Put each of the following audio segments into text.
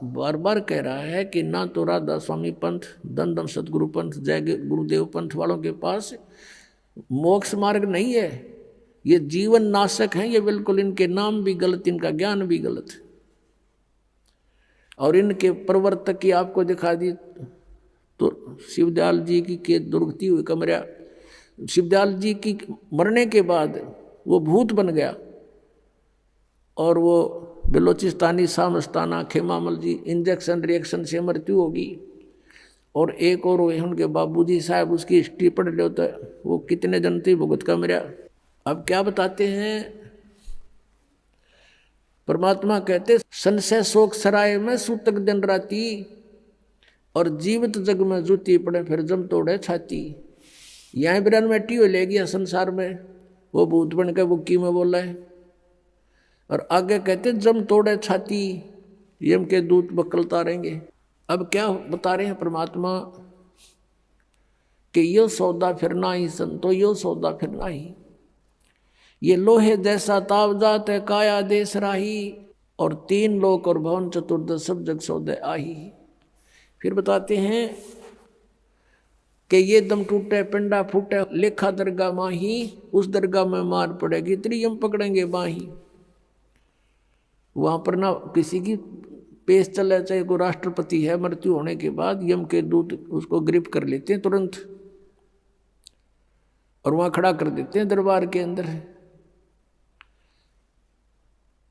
बार बार कह रहा है कि ना तो राधा स्वामी पंथ, दन दन सतगुरु पंथ, जय गुरुदेव पंथ वालों के पास मोक्ष मार्ग नहीं है, ये जीवन नाशक हैं, ये बिल्कुल इनके नाम भी गलत, इनका ज्ञान भी गलत। और इनके प्रवर्तक की आपको दिखा दी तो शिवदयाल जी की के दुर्गति हुई कमरा, शिवदयाल जी की मरने के बाद वो भूत बन गया और वो बलोचिस्तानी सामस्ताना खेमामल जी इंजेक्शन रिएक्शन से मृत्यु होगी। और एक और उनके बाबूजी साहब, उसकी हिस्ट्री पढ़ लो तो वो कितने जनती भुगत का मेरा। अब क्या बताते हैं परमात्मा, कहते संशय शोक सराय में सूतक दिन राती, और जीवित जग में जूती पड़े फिर जम तोड़े छाती। यहाँ बिरान मैटी हो ले गया संसार में, वो भूत बन के बुक्की में बोला है। और आगे कहते जम तोड़े छाती, यम के दूत बकलता रहेंगे। अब क्या बता रहे हैं परमात्मा कि यो सौदा फिर ना ही संतो, यो सौदा फिर ना ही, ये लोहे जैसा ताव जात है काया देश राही, और तीन लोक और भवन चतुर्दश सब जग सौदे आही। फिर बताते हैं कि ये दम टूटे पिंडा फूटे लेखा दरगाह माही, उस दरगाह में मार पड़ेगी त्रियम पकड़ेंगे बाही। वहां पर ना किसी की पेश चले, चाहे कोई राष्ट्रपति है, मृत्यु होने के बाद यम के दूत उसको गिरफ्त कर लेते हैं तुरंत और वहां खड़ा कर देते हैं दरबार के अंदर।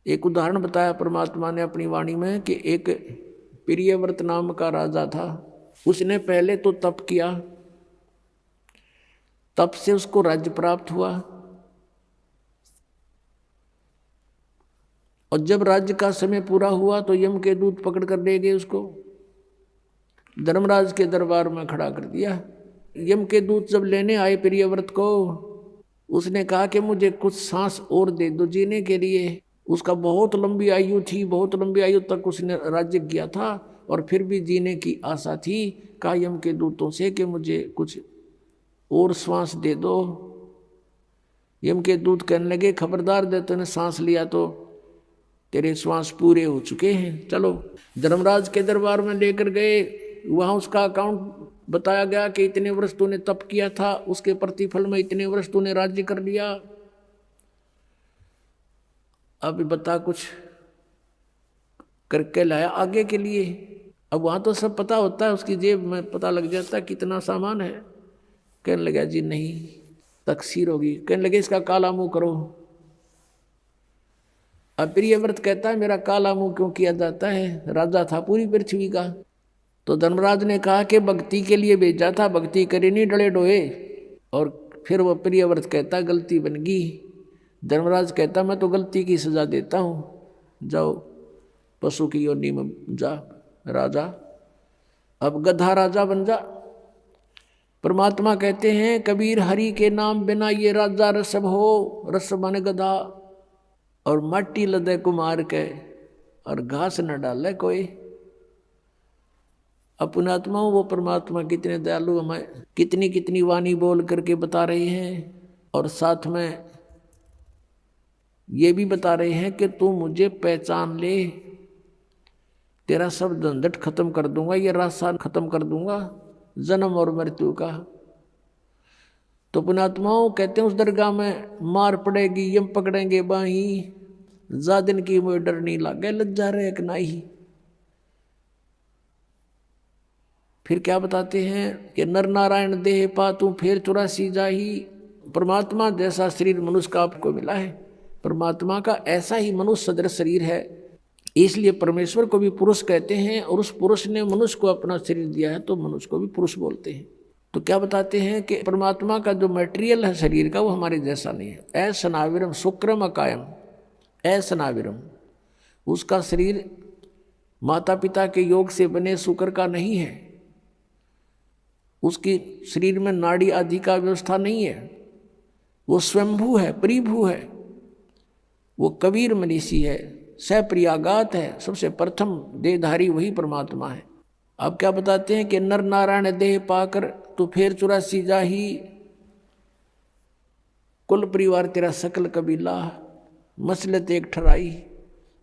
एक उदाहरण बताया परमात्मा ने अपनी वाणी में कि एक प्रियव्रत नाम का राजा था, उसने पहले तो तप किया, तप से उसको राज्य प्राप्त हुआ, और जब राज्य का समय पूरा हुआ तो यम के दूत पकड़ कर ले गए, उसको धर्मराज के दरबार में खड़ा कर दिया। यम के दूत जब लेने आए प्रियव्रत को, उसने कहा कि मुझे कुछ सांस और दे दो जीने के लिए। उसका बहुत लंबी आयु थी, बहुत लंबी आयु तक उसने राज्य किया था और फिर भी जीने की आशा थी। कहा यम के दूतों से कि मुझे कुछ और श्वास दे दो। यम के दूत कहने लगे खबरदार, दे तूने सांस लिया तो तेरे श्वास पूरे हो चुके हैं, चलो। धर्मराज के दरबार में लेकर गए, वहां उसका अकाउंट बताया गया कि इतने वर्ष तूने तप किया था, उसके प्रतिफल में इतने वर्ष तूने राज्य कर लिया। अब बता कुछ करके लाया आगे के लिए। अब वहां तो सब पता होता है, उसकी जेब में पता लग जाता है कितना सामान है। कहने लगा जी नहीं, तकसीर होगी। कहने लगे इसका काला मुंह करो। अब प्रियव्रत कहता है मेरा काला मुंह क्यों किया जाता है, राजा था पूरी पृथ्वी का। तो धर्मराज ने कहा कि भक्ति के लिए भेजा था, भक्ति करे नहीं डले डोए। और फिर वो प्रियव्रत कहता गलती बन गई। धर्मराज कहता मैं तो गलती की सजा देता हूँ, जाओ पशु की योनि में जा राजा, अब गधा राजा बन जा। परमात्मा कहते हैं कबीर हरि के नाम बिना ये राजा रसब हो, रस बन गधा, और माटी लदे कुमार के और घास न डाले कोई। अपने आत्मा वो परमात्मा कितने दयालु हमें कितनी कितनी वाणी बोल करके बता रहे हैं, और साथ में ये भी बता रहे हैं कि तू मुझे पहचान ले, तेरा सब झंझट खत्म कर दूंगा, ये रास्ता खत्म कर दूंगा जन्म और मृत्यु का। तो पुणात्माओं कहते हैं उस दरगाह में मार पड़ेगी यम पकड़ेंगे बाही, जा दिन की मुझे डर नहीं लागे लज्जा रहे एक नाही। फिर क्या बताते हैं कि नर नारायण देह पा तू फिर 84 जाही। परमात्मा जैसा शरीर मनुष्य का आपको मिला है, परमात्मा का ऐसा ही मनुष्य सदृश शरीर है, इसलिए परमेश्वर को भी पुरुष कहते हैं, और उस पुरुष ने मनुष्य को अपना शरीर दिया है तो मनुष्य को भी पुरुष बोलते हैं। तो क्या बताते हैं कि परमात्मा का जो मटेरियल है शरीर का वो हमारे जैसा नहीं है। ऐसनाविरम शुक्रम अकायम, ऐसनाविरम, उसका शरीर माता पिता के योग से बने शुक्र का नहीं है, उसकी शरीर में नाड़ी आदि का व्यवस्था नहीं है, वो स्वयंभू है, परिभू है, वो कबीर मनीषी है, सप्रियागात है, सबसे प्रथम देहधारी वही परमात्मा है। अब क्या बताते हैं कि नर नारायण देह पाकर तू फिर 84 जाही, कुल परिवार तेरा सकल कबीला मसलत एक ठराई।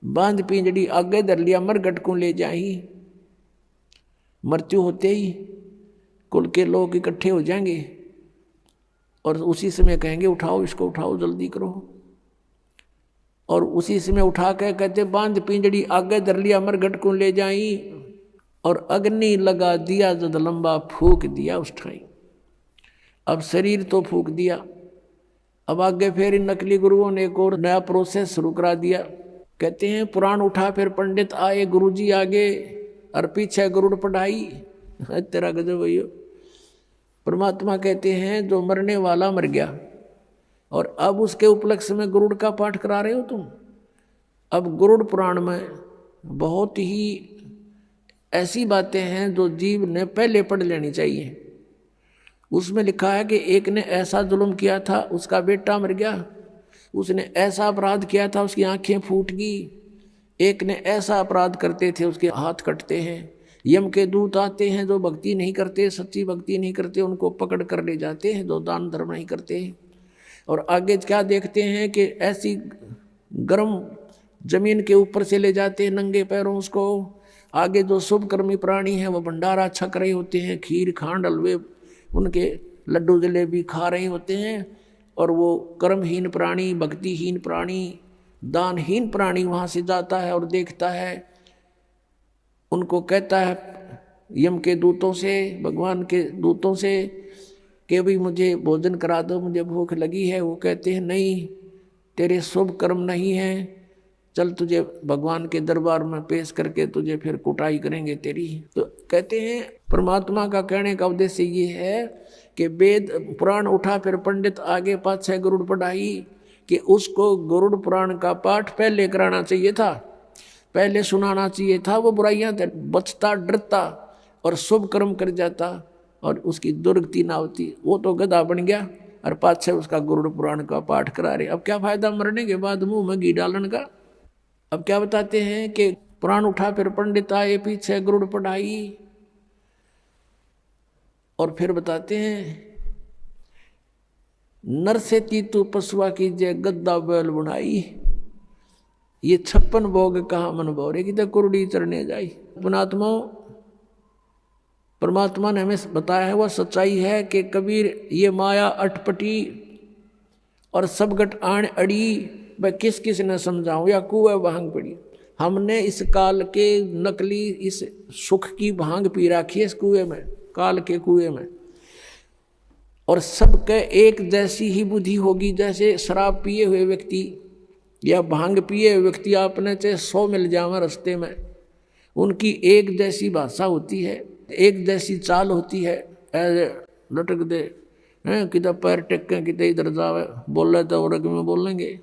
बांध पिंजड़ी आगे धर लिया मरघट को ले जाई। मृत्यु होते ही कुल के लोग इकट्ठे हो जाएंगे और उसी समय कहेंगे उठाओ इसको, उठाओ जल्दी करो। और उसी समय उठा के कहते बांध पिंजड़ी आगे धर लिया मरघट को ले जाई। और अग्नि लगा दिया जद लंबा फूक दिया उस ठाई। अब शरीर तो फूक दिया, अब आगे फिर इन नकली गुरुओं ने एक और नया प्रोसेस शुरू करा दिया। कहते हैं पुराण उठा फिर पंडित आए, गुरुजी आगे और पीछे गरुड़ पढ़ाई। तेरा गजब भैया। परमात्मा कहते हैं जो मरने वाला मर गया और अब उसके उपलक्ष्य में गरुड़ का पाठ करा रहे हो तुम। अब गरुड़ पुराण में बहुत ही ऐसी बातें हैं जो जीव ने पहले पढ़ लेनी चाहिए। उसमें लिखा है कि एक ने ऐसा जुल्म किया था, उसका बेटा मर गया। उसने ऐसा अपराध किया था, उसकी आंखें फूट गई। एक ने ऐसा अपराध करते थे, उसके हाथ कटते हैं। यम के दूत आते हैं जो भक्ति नहीं करते, सच्ची भक्ति नहीं करते, उनको पकड़ कर ले जाते हैं जो दान धर्म नहीं करते। और आगे क्या देखते हैं कि ऐसी गर्म जमीन के ऊपर से ले जाते हैं नंगे पैरों उसको। आगे जो शुभकर्मी प्राणी हैं वो भंडारा छक रहे होते हैं, खीर खांड हलवे उनके लड्डू जलेबी खा रहे होते हैं। और वो कर्महीन प्राणी, भक्तिहीन प्राणी, दानहीन प्राणी वहाँ से जाता है और देखता है। उनको कहता है यम के दूतों से, भगवान के दूतों से कि भाई मुझे भोजन करा दो, मुझे भूख लगी है। वो कहते हैं नहीं, तेरे शुभ कर्म नहीं हैं, चल तुझे भगवान के दरबार में पेश करके तुझे फिर कुटाई करेंगे तेरी। तो कहते हैं परमात्मा का कहने का उद्देश्य ये है कि वेद पुराण उठा फिर पंडित आगे पाछे गरुड़ पढ़ाई, कि उसको गरुड़ पुराण का पाठ पहले कराना चाहिए था, पहले सुनाना चाहिए था। वो बुराइयां बचता, डरता और शुभ कर्म कर जाता और उसकी दुर्गति ना होती। वो तो गधा बन गया और पाछे उसका गरुड़ पुराण का पाठ करा रहे। अब क्या फायदा मरने के बाद मुंह में घी डालन का। अब क्या बताते हैं कि पुराण उठा फिर पंडित आए, पीछे गरुड़ पढ़ाई। और फिर बताते हैं नर से तीतु पशुआ कीजिए, गद्दा बैल बुनाई। ये 56 भोग कहाँ मन भोरे की तो कुरडी चरने जाई। पुणात्मा परमात्मा ने हमें बताया है वह सच्चाई है कि कबीर ये माया अटपटी और सब गट आण अड़ी, वह किस किस ने समझाऊं या कुएं भांग पड़ी। हमने इस काल के नकली इस सुख की भांग पी रखी है इस कुएं में, काल के कुएं में। और सबके एक जैसी ही बुद्धि होगी। जैसे शराब पिए हुए व्यक्ति या भांग पिए हुए व्यक्ति आपने चाहे 100 मिल जावे रास्ते में, उनकी एक जैसी भाषा होती है, एक जैसी चाल होती है। लटक दे हैं, किधर पैर टेकें, किधर इधर जावे, बोले तो और में बोलेंगे।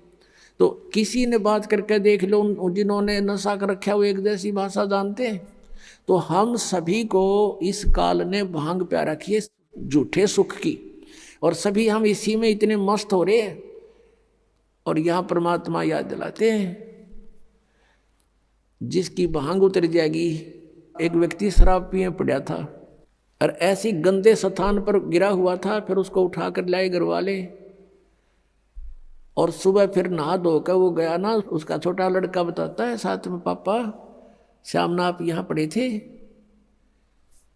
तो किसी ने बात करके देख लो, जिन्होंने नशा कर रखा वो एक जैसी भाषा जानते हैं। तो हम सभी को इस काल ने भांग प्या रखी है झूठे सुख की, और सभी हम इसी में इतने मस्त हो रहे हैं। और यहाँ परमात्मा याद दिलाते हैं जिसकी भांग उतर जाएगी। एक व्यक्ति शराब पिए पड़ा था और ऐसी गंदे स्थान पर गिरा हुआ था, फिर उसको उठाकर लाए घर वाले। और सुबह फिर नहा धोकर वो गया ना, उसका छोटा लड़का बताता है साथ में, पापा श्याम आप यहाँ पड़े थे?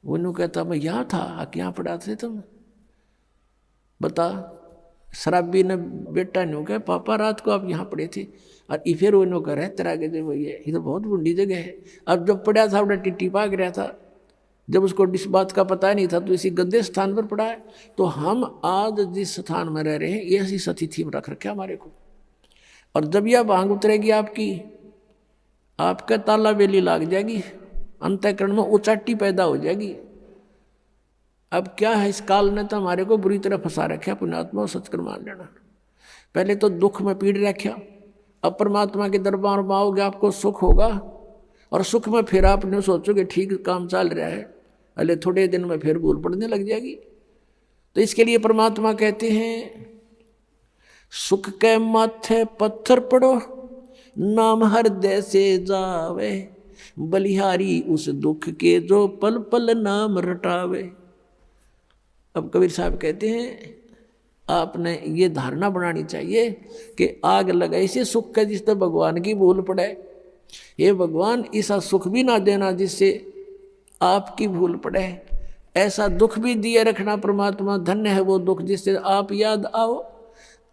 वो कहता मैं यहाँ था, यहाँ पड़ा थे तुम? बता। शराबी ने बेटा ने कहा पापा रात को आप यहाँ पड़े थे। और फिर वो कह रहे तेरा के भैया ये तो बहुत बुंडी जगह है। अब जब पड़ा था बड़ा टिट्टी पा गया था, जब उसको इस बात का पता नहीं था तो इसी गंदे स्थान पर पड़ा है। तो हम आज जिस स्थान में रह रहे हैं ये ऐसी सतिथि में रख रखे हमारे को। और जब यह भांग उतरेगी आपकी, आपका ताला बेली लाग जाएगी, अंतःकरण में उचाटी पैदा हो जाएगी। अब क्या है, इस काल ने तो हमारे को बुरी तरह फंसा रखा। पुण्यात्मा सचकर मान लेना, पहले तो दुख में पीड़ रखा, अब परमात्मा के दरबार में आओगे आपको सुख होगा। और सुख में फिर आपने सोचोगे ठीक काम चल रहा है, अरे थोड़े दिन में फिर भूल पड़ने लग जाएगी। तो इसके लिए परमात्मा कहते हैं सुख के माथे पत्थर पड़ो, नाम हृदय से जावे, बलिहारी उस दुख के जो पल पल नाम रटावे। अब कबीर साहब कहते हैं आपने ये धारणा बनानी चाहिए कि आग लगाई से सुख का जिससे भगवान की भूल पड़े। हे भगवान, ऐसा सुख भी ना देना जिससे आपकी भूल पड़े, ऐसा दुख भी दिए रखना परमात्मा, धन्य है वो दुख जिससे आप याद आओ,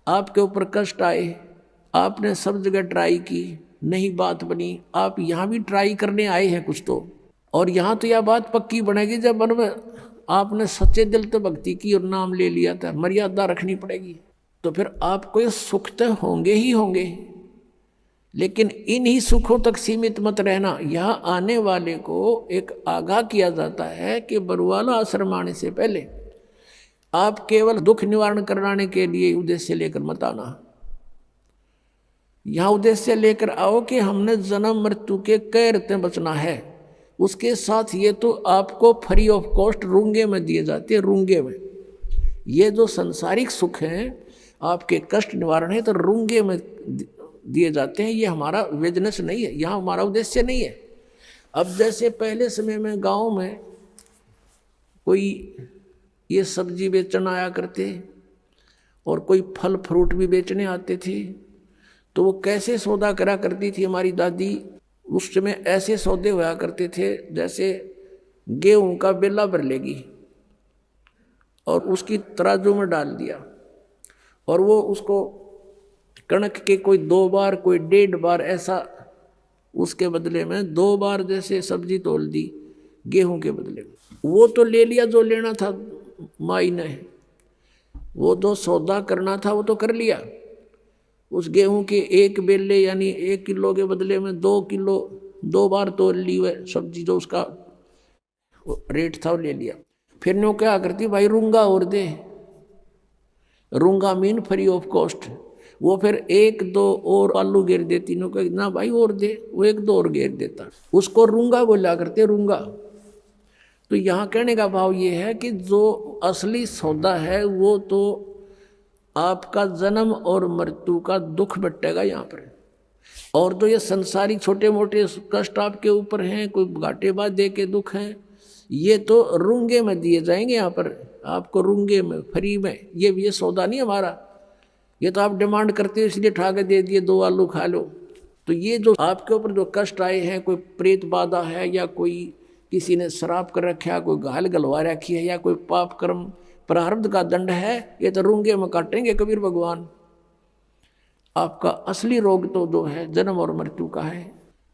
आपके ऊपर कष्ट आए, आपने सब जगह ट्राई की, नहीं बात बनी, आप यहाँ भी ट्राई करने आए हैं कुछ तो, और यहाँ तो यह बात पक्की बनेगी जब मन में आपने सच्चे दिल से भक्ति की और नाम ले लिया था, मर्यादा रखनी पड़ेगी, तो फिर आपको ये सुख तो होंगे ही होंगे, लेकिन इन्हीं सुखों तक सीमित मत रहना। यहाँ आने वाले को एक आगाह किया जाता है कि बरवाला आश्रम आने से पहले आप केवल दुख निवारण कराने के लिए उद्देश्य लेकर मत आना। यहाँ उद्देश्य लेकर आओ कि हमने जन्म मृत्यु के कैर से बचना है। उसके साथ ये तो आपको फ्री ऑफ कॉस्ट रूंगे में दिए जाते हैं, रूंगे में। ये जो संसारिक सुख हैं, आपके कष्ट निवारण है, तो रूंगे में दिए जाते हैं। ये हमारा बिजनेस नहीं है, यहाँ हमारा उद्देश्य नहीं है। अब जैसे पहले समय में गांव में कोई ये सब्जी बेचने आया करते और कोई फल फ्रूट भी बेचने आते थे, तो वो कैसे सौदा करा करती थी हमारी दादी। उस समय ऐसे सौदे हुआ करते थे जैसे गेहूं का बेला भर लेगी और उसकी तराजू में डाल दिया, और वो उसको कणक के कोई 2 बार कोई 1.5 बार ऐसा, उसके बदले में 2 बार जैसे सब्जी तोल दी गेहूं के बदले में। वो तो ले लिया जो लेना था माई ने, वो जो सौदा करना था वो तो कर लिया। उस गेहूं के 1 बेले यानी 1 किलो के बदले में 2 किलो 2 बार तोल ली वह सब्जी, जो उसका रेट था वो ले लिया। फिर नो क्या करती, भाई रूंगा और दे, रूंगा मीन फ्री ऑफ कॉस्ट। वो फिर 1-2 और आलू घेर देती, नो कह ना भाई और दे, वो 1-2 और घेर देता, उसको रूंगा बोला करते, रूंगा। तो यहाँ कहने का भाव ये है कि जो असली सौदा है वो तो आपका जन्म और मृत्यु का दुख बटेगा यहाँ पर, और जो ये संसारी छोटे मोटे कष्ट आपके ऊपर हैं, कोई घाटे बाधे के दुख हैं, ये तो रूंगे में दिए जाएंगे यहाँ पर आपको, रूंगे में फ्री में। ये सौदा नहीं हमारा, ये तो आप डिमांड करते हो इसलिए ठा के दे दिए 2 आलू खा लो। तो ये जो आपके ऊपर जो कष्ट आए हैं, कोई प्रेत बाधा है, या कोई किसी ने शराब कर रखा है, कोई घायल गलवा रखी है, या कोई पाप कर्म प्रारब्ध का दंड है, ये तो रूंगे में काटेंगे कबीर भगवान। आपका असली रोग तो जो है जन्म और मृत्यु का है।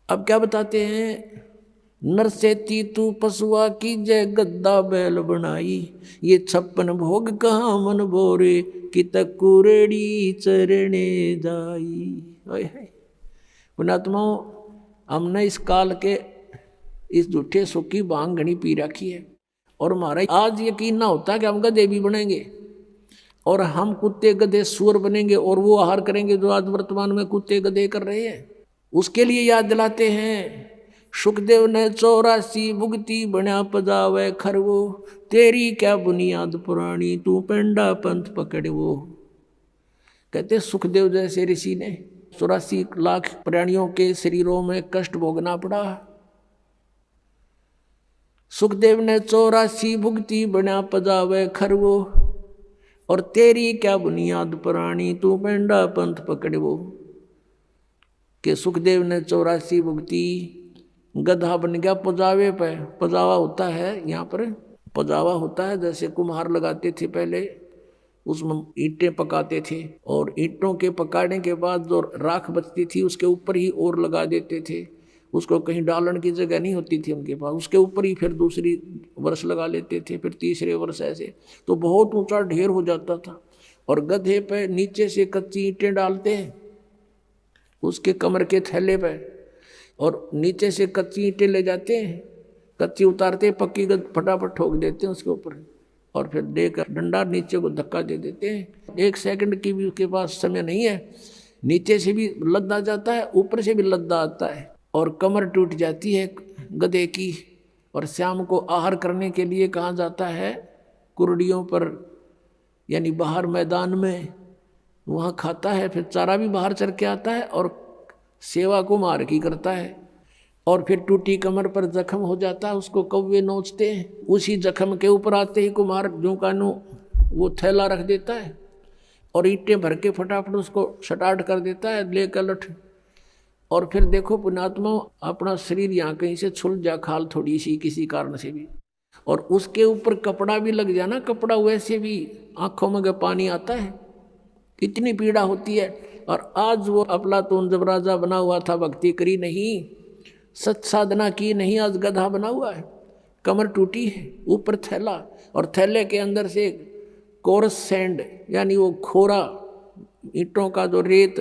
अब क्या बताते हैं, नर से तीतू पशुआ की जय गद्दा बैल बनाई, ये 56 भोग कहाँ मन बोरे, कि तकुरेड़ी चरणे जाई। पुणात्माओं, हमने इस काल के इस झूठे सुख की भांग घनी पी रखी है, और हमारा आज यकीन ना होता कि हम गधे भी बनेंगे, और हम कुत्ते गधे सुअर बनेंगे, और वो आहार करेंगे जो आज वर्तमान में कुत्ते गधे कर रहे हैं। उसके लिए याद दिलाते हैं, सुखदेव ने 84 भुगती बना पजावे खरवो, तेरी क्या बुनियाद पुरानी, तू पेंडा पंथ पकड़वो। कहते सुखदेव जैसे ऋषि ने 84 लाख प्राणियों के शरीरों में कष्ट भोगना पड़ा। सुखदेव ने 84 भुगती बना पजावे खरवो, और तेरी क्या बुनियाद पुरानी, तू पेंडा पंथ पकड़वो। के सुखदेव ने 84 भुगती, गधा बन गया पजावे पे। पजावा होता है यहाँ पर, पजावा होता है जैसे कुम्हार लगाते थे पहले, उसमें ईंटें पकाते थे, और ईंटों के पकाने के बाद जो राख बचती थी उसके ऊपर ही और लगा देते थे, उसको कहीं डालने की जगह नहीं होती थी उनके पास, उसके ऊपर ही फिर दूसरी वर्ष लगा लेते थे, फिर तीसरे वर्ष ऐसे, तो बहुत ऊंचा ढेर हो जाता था। और गधे पे नीचे से कच्ची ईंटें डालते हैं उसके कमर के थैले पे, और नीचे से कच्ची ईंटें ले जाते हैं, कच्ची उतारते, पक्की फटाफट ठोक देते हैं उसके ऊपर, और फिर देकर डंडा नीचे को धक्का दे देते हैं। 1 सेकंड की भी उसके पास समय नहीं है, नीचे से भी लद्दा जाता है, ऊपर से भी लद्दा आता है, और कमर टूट जाती है गधे की। और शाम को आहार करने के लिए कहाँ जाता है, कुर्डियों पर, यानी बाहर मैदान में, वहाँ खाता है, फिर चारा भी बाहर चर के आता है, और सेवा को मार की करता है। और फिर टूटी कमर पर जख्म हो जाता है, उसको कौवे नोचते हैं, उसी जख्म के ऊपर आते ही कुम्हार जो कानू वो थैला रख देता है, और ईंटें भर के फटाफट उसको सटाट कर देता है, लेकर लठ और फिर देखो पुण्यात्मा, अपना शरीर यहाँ कहीं से छुल जा खाल थोड़ी सी किसी कारण से भी, और उसके ऊपर कपड़ा भी लग जाना, कपड़ा वैसे भी आंखों में पानी आता है, कितनी पीड़ा होती है। और आज वो अफलातून जब राजा बना हुआ था, भक्ति करी नहीं, सच साधना की नहीं, आज गधा बना हुआ है, कमर टूटी है, ऊपर थैला, और थैले के अंदर से कोरस सैंड यानी वो खोरा ईंटों का जो रेत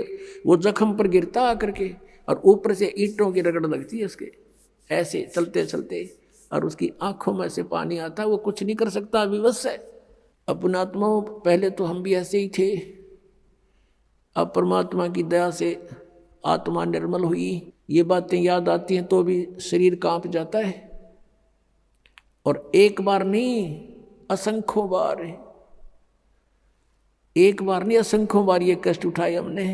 वो जख्म पर गिरता आकर के, और ऊपर से ईंटों की रगड़ लगती है उसके, ऐसे चलते चलते, और उसकी आंखों में से पानी आता, वो कुछ नहीं कर सकता, विवश है। अपनात्मा पहले तो हम भी ऐसे ही थे, अब परमात्मा की दया से आत्मा निर्मल हुई, ये बातें याद आती हैं तो भी शरीर कांप जाता है। और एक बार नहीं, असंख्यों बार, एक बार नहीं असंख्यों बार ये कष्ट उठाए हमने।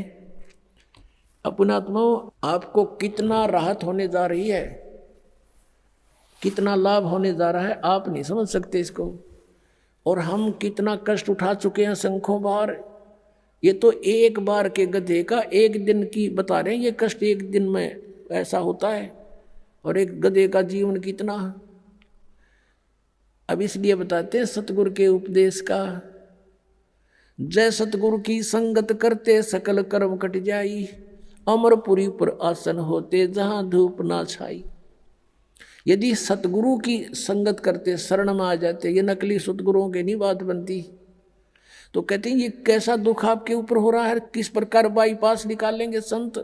अपनात्मा आपको कितना राहत होने जा रही है, कितना लाभ होने जा रहा है, आप नहीं समझ सकते इसको। और हम कितना कष्ट उठा चुके हैं असंख्यों बार। ये तो एक बार के गधे का एक दिन की बता रहे हैं, ये कष्ट एक दिन में ऐसा होता है, और एक गधे का जीवन कितना। अब इसलिए बताते हैं सतगुरु के उपदेश का, जय सतगुरु की संगत करते सकल कर्म कट जाई, अमरपुरी पर आसन होते जहां धूप ना छाई। यदि सतगुरु की संगत करते, शरण में आ जाते, ये नकली सतगुरुओं की नहीं बात बनती। तो कहते हैं ये कैसा दुख आपके ऊपर हो रहा है, किस प्रकार बाईपास निकालेंगे संत।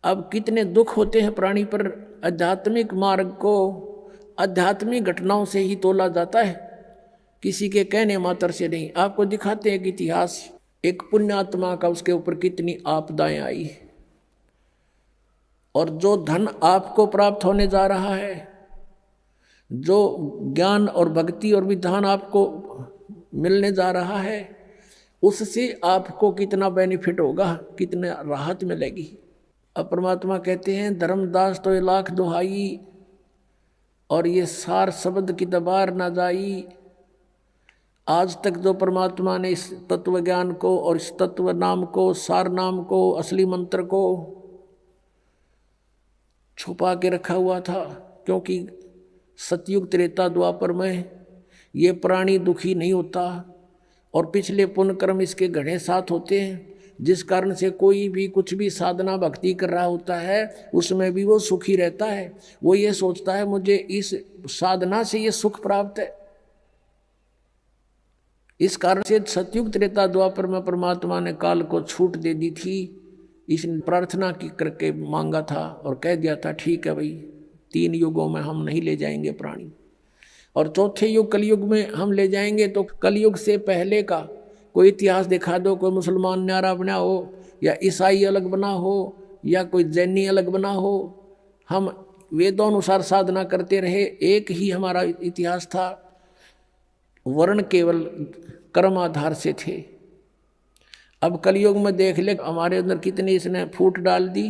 अब कितने दुख होते हैं प्राणी पर, आध्यात्मिक मार्ग को आध्यात्मिक घटनाओं से ही तोला जाता है, किसी के कहने मात्र से नहीं। आपको दिखाते हैं कि इतिहास, एक पुण्यात्मा का उसके ऊपर कितनी आपदाएं आई, और जो धन आपको प्राप्त होने जा रहा है, जो ज्ञान और भक्ति और विधान आपको मिलने जा रहा है, उससे आपको कितना बेनिफिट होगा, कितने राहत मिलेगी। अब परमात्मा कहते हैं धर्मदास तो ये लाख दुहाई, और ये सार शब्द की दबार ना जाई। आज तक जो परमात्मा ने इस तत्व ज्ञान को और इस तत्व नाम को, सार नाम को, असली मंत्र को छुपा के रखा हुआ था, क्योंकि सतयुग त्रेता द्वापर में ये प्राणी दुखी नहीं होता, और पिछले पुण्य कर्म इसके घड़े साथ होते हैं, जिस कारण से कोई भी कुछ भी साधना भक्ति कर रहा होता है उसमें भी वो सुखी रहता है। वो ये सोचता है मुझे इस साधना से ये सुख प्राप्त है। इस कारण से सतयुग त्रेता द्वापर में परमात्मा ने काल को छूट दे दी थी। इसने प्रार्थना की करके मांगा था और कह दिया था ठीक है भाई, 3 युगों में हम नहीं ले जाएंगे प्राणी, और चौथे युग कलयुग में हम ले जाएंगे। तो कलयुग से पहले का कोई इतिहास दिखा दो, कोई मुसलमान न्यारा बना हो, या ईसाई अलग बना हो, या कोई जैनी अलग बना हो। हम वेदों अनुसार साधना करते रहे, एक ही हमारा इतिहास था, वर्ण केवल कर्म आधार से थे। अब कलयुग में देख ले हमारे अंदर कितनी इसने फूट डाल दी,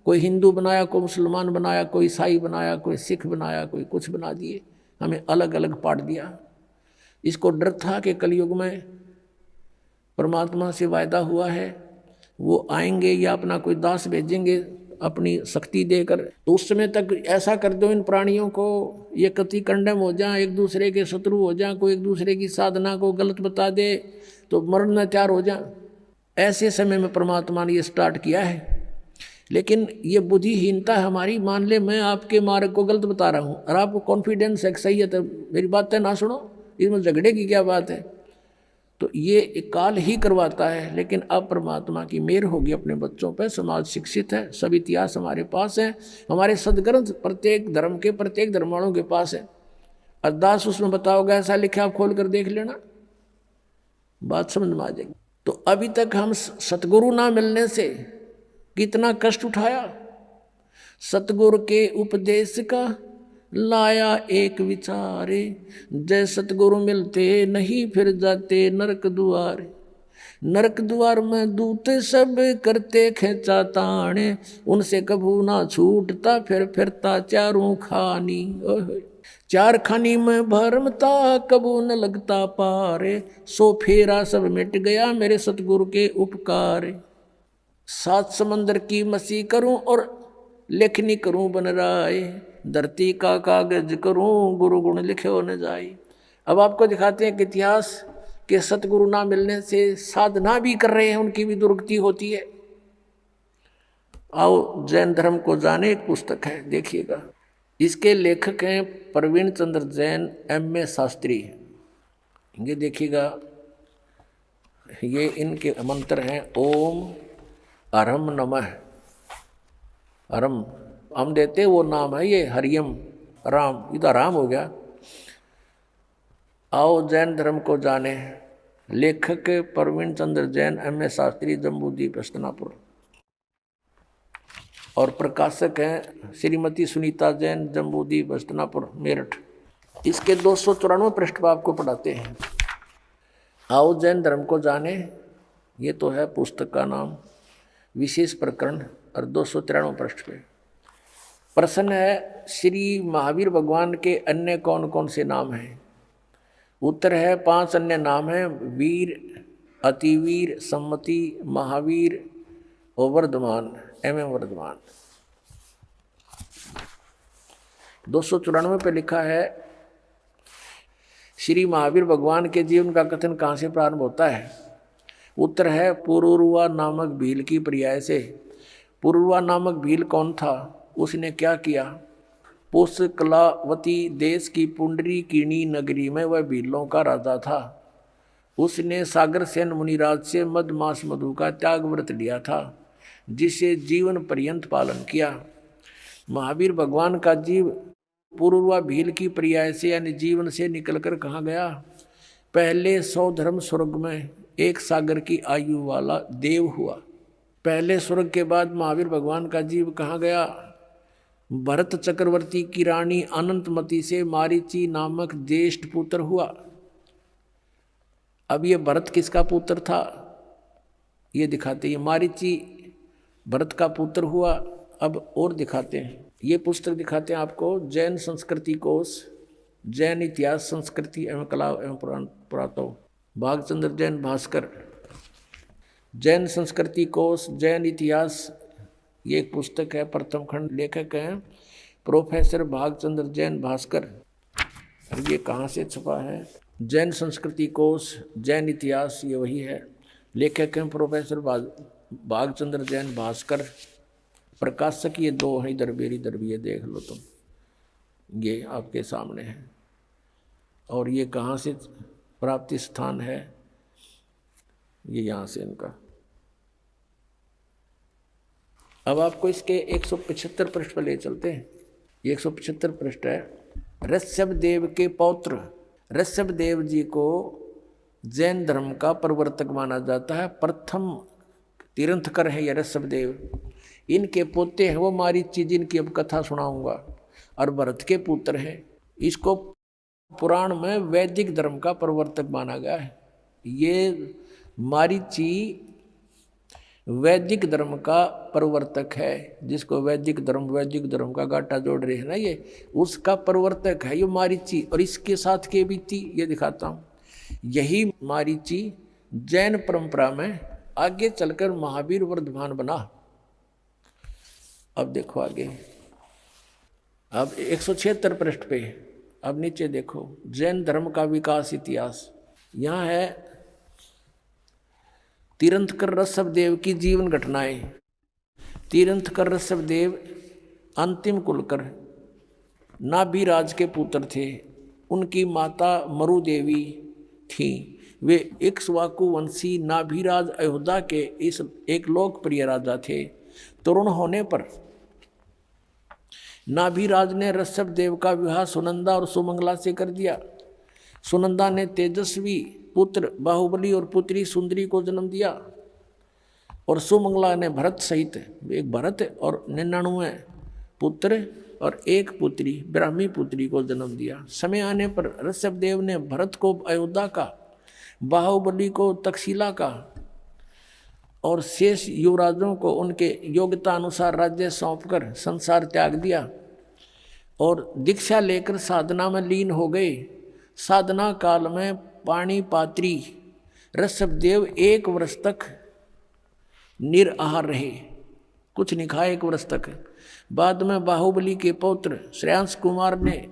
कोई हिंदू बनाया, कोई मुसलमान बनाया, कोई ईसाई बनाया, कोई सिख बनाया, कोई कुछ बना दिए, हमें अलग अलग पाट दिया। इसको डर था कि कलयुग में परमात्मा से वायदा हुआ है वो आएंगे या अपना कोई दास भेजेंगे अपनी शक्ति देकर, तो उस समय तक ऐसा कर दो इन प्राणियों को ये कति कंडम हो जाए, एक दूसरे के शत्रु हो जाए, कोई एक दूसरे की साधना को गलत बता दे तो मरण न तैयार हो जाए। ऐसे समय में परमात्मा ने ये स्टार्ट किया है। लेकिन ये बुद्धिहीनता हमारी, मान ले मैं आपके मार्ग को गलत बता रहा हूँ और आपको कॉन्फिडेंस है सही है, तो मेरी बातें ना सुनो, इसमें झगड़े की क्या बात है। तो ये काल ही करवाता है। लेकिन अब परमात्मा की मेहर होगी अपने बच्चों पर, समाज शिक्षित है, सब इतिहास हमारे पास है, हमारे सदग्रंथ प्रत्येक धर्म के प्रत्येक धर्माणों के पास है। अरदास उसमें बताओगे ऐसा लिखा, आप खोल कर देख लेना, बात समझ में आ जाएगी। तो अभी तक हम सतगुरु ना मिलने से कितना कष्ट उठाया। सतगुरु के उपदेश का लाया एक विचारे, जय सतगुरु मिलते नहीं फिर जाते नरक द्वार। नरक द्वार में दूत सब करते खेचा ताने, उनसे कभू ना छूटता फिर फिरता चारों खानी। चार खानी में भरमता कबू न लगता पारे, सो फेरा सब मिट गया मेरे सतगुरु के उपकार। सात समंदर की मसी करूं और लेखनी करूं बन राय, धरती का कागज करूं गुरु गुण लिखे न जाए। अब आपको दिखाते हैं कि इतिहास के सतगुरु ना मिलने से साधना भी कर रहे हैं, उनकी भी दुर्गति होती है। आओ जैन धर्म को जाने, एक पुस्तक है, देखिएगा। इसके लेखक हैं प्रवीण चंद्र जैन, M.A. शास्त्री। ये देखिएगा, ये इनके मंत्र हैं, ओम अरम नमः। अरम हम देते वो नाम है, ये हरियम राम, ये तो राम हो गया। आओ जैन धर्म को जाने, लेखक प्रवीण चंद्र जैन, M.A. शास्त्री, जम्बूद्वीप हस्तिनापुर। और प्रकाशक हैं श्रीमती सुनीता जैन, जम्बूद्वीप हस्तिनापुर, मेरठ। इसके 294 पृष्ठ पर आपको पढ़ाते हैं। आओ जैन धर्म को जाने, ये तो है पुस्तक का नाम, विशेष प्रकरण। और 293 पृष्ठ पे प्रश्न है, श्री महावीर भगवान के अन्य कौन कौन से नाम हैं? उत्तर है 5 अन्य नाम हैं, वीर, अतिवीर, सम्मति, महावीर और वर्धमान, एवं वर्धमान। 294 पे लिखा है, श्री महावीर भगवान के जीवन का कथन कहाँ से प्रारंभ होता है? उत्तर है पुरुरवा नामक भील की पर्याय से। पुरुरवा नामक भील कौन था? उसने क्या किया? पुष्कलावती देश की पुंडरी कीणी नगरी में वह भीलों का राजा था। उसने सागरसेन मुनिराज से मधमास मधु का त्याग व्रत लिया था, जिसे जीवन पर्यंत पालन किया। महावीर भगवान का जीव पूर्वा भील की पर्याय से यानी जीवन से निकलकर कहाँ गया? पहले 100 धर्म स्वर्ग में एक सागर की आयु वाला देव हुआ। पहले स्वर्ग के बाद महावीर भगवान का जीव कहाँ गया? भरत चक्रवर्ती की रानी अनंतमती से मारीची नामक ज्येष्ठ पुत्र हुआ। अब ये भरत किसका पुत्र था ये दिखाते हैं। मारीची भरत का पुत्र हुआ। अब और दिखाते हैं, ये पुस्तक दिखाते हैं आपको, जैन संस्कृति कोश, जैन इतिहास संस्कृति एवं कला एवं पुरातत्व, भागचंद्र जैन भास्कर। जैन संस्कृति कोश, जैन इतिहास, ये एक पुस्तक है, प्रथम खंड, लेखक हैं प्रोफेसर भागचंद्र जैन भास्कर। और ये कहाँ से छपा है? जैन संस्कृति कोश, जैन इतिहास, ये वही है, लेखक हैं प्रोफेसर भागचंद्र जैन भास्कर। प्रकाशक ये 2 हैं, इधर भी, ये देख लो तुम, ये आपके सामने है। और ये कहाँ से प्राप्ति स्थान है? ये यहाँ से इनका। अब आपको इसके 175 पृष्ठ पर ले चलते हैं। ये 175 पृष्ठ है। ऋषभ देव के पौत्र ऋषभ देव जी को जैन धर्म का प्रवर्तक माना जाता है। प्रथम तीर्थंकर है ये ऋषभ देव। इनके पोते हैं वो मारीची, जिनकी अब कथा सुनाऊंगा, और भरत के पुत्र हैं। इसको पुराण में वैदिक धर्म का प्रवर्तक माना गया है। ये मारीची वैदिक धर्म का प्रवर्तक है, जिसको वैदिक धर्म का गांठा जोड़ रहे हैं ना, ये उसका प्रवर्तक है ये मारीची। और इसके साथ के बीती ये दिखाता हूँ। यही मारीची जैन परंपरा में आगे चलकर महावीर वर्धमान बना। अब देखो आगे, अब 176 पृष्ठ पे, अब नीचे देखो, जैन धर्म का विकास इतिहास। यहाँ है तीर्थंकर ऋषभ देव की जीवन घटनाएं। तीर्थंकर ऋषभ देव अंतिम कुलकर नाभिराज के पुत्र थे। उनकी माता मरु देवी थी। वे इक्ष्वाकु वंशी नाभिराज अयोध्या के इस एक लोकप्रिय राजा थे। तरुण होने पर नाभिराज ने ऋषभ देव का विवाह सुनंदा और सुमंगला से कर दिया। सुनंदा ने तेजस्वी पुत्र बाहुबली और पुत्री सुंदरी को जन्म दिया, और सुमंगला ने भरत सहित एक भरत और 99 पुत्र और एक पुत्री ब्राह्मी पुत्री को जन्म दिया। समय आने पर ऋषभ देव ने भरत को अयोध्या का, बाहुबली को तक्षशिला का और शेष युवराजों को उनके योग्यता अनुसार राज्य सौंपकर संसार त्याग दिया और दीक्षा लेकर साधना में लीन हो गए। साधना काल में पाणिपात्री ऋषभ देव 1 वर्ष तक निराहार रहे, कुछ नहीं खाए 1 वर्ष तक। बाद में बाहुबली के पौत्र श्रेयांश कुमार ने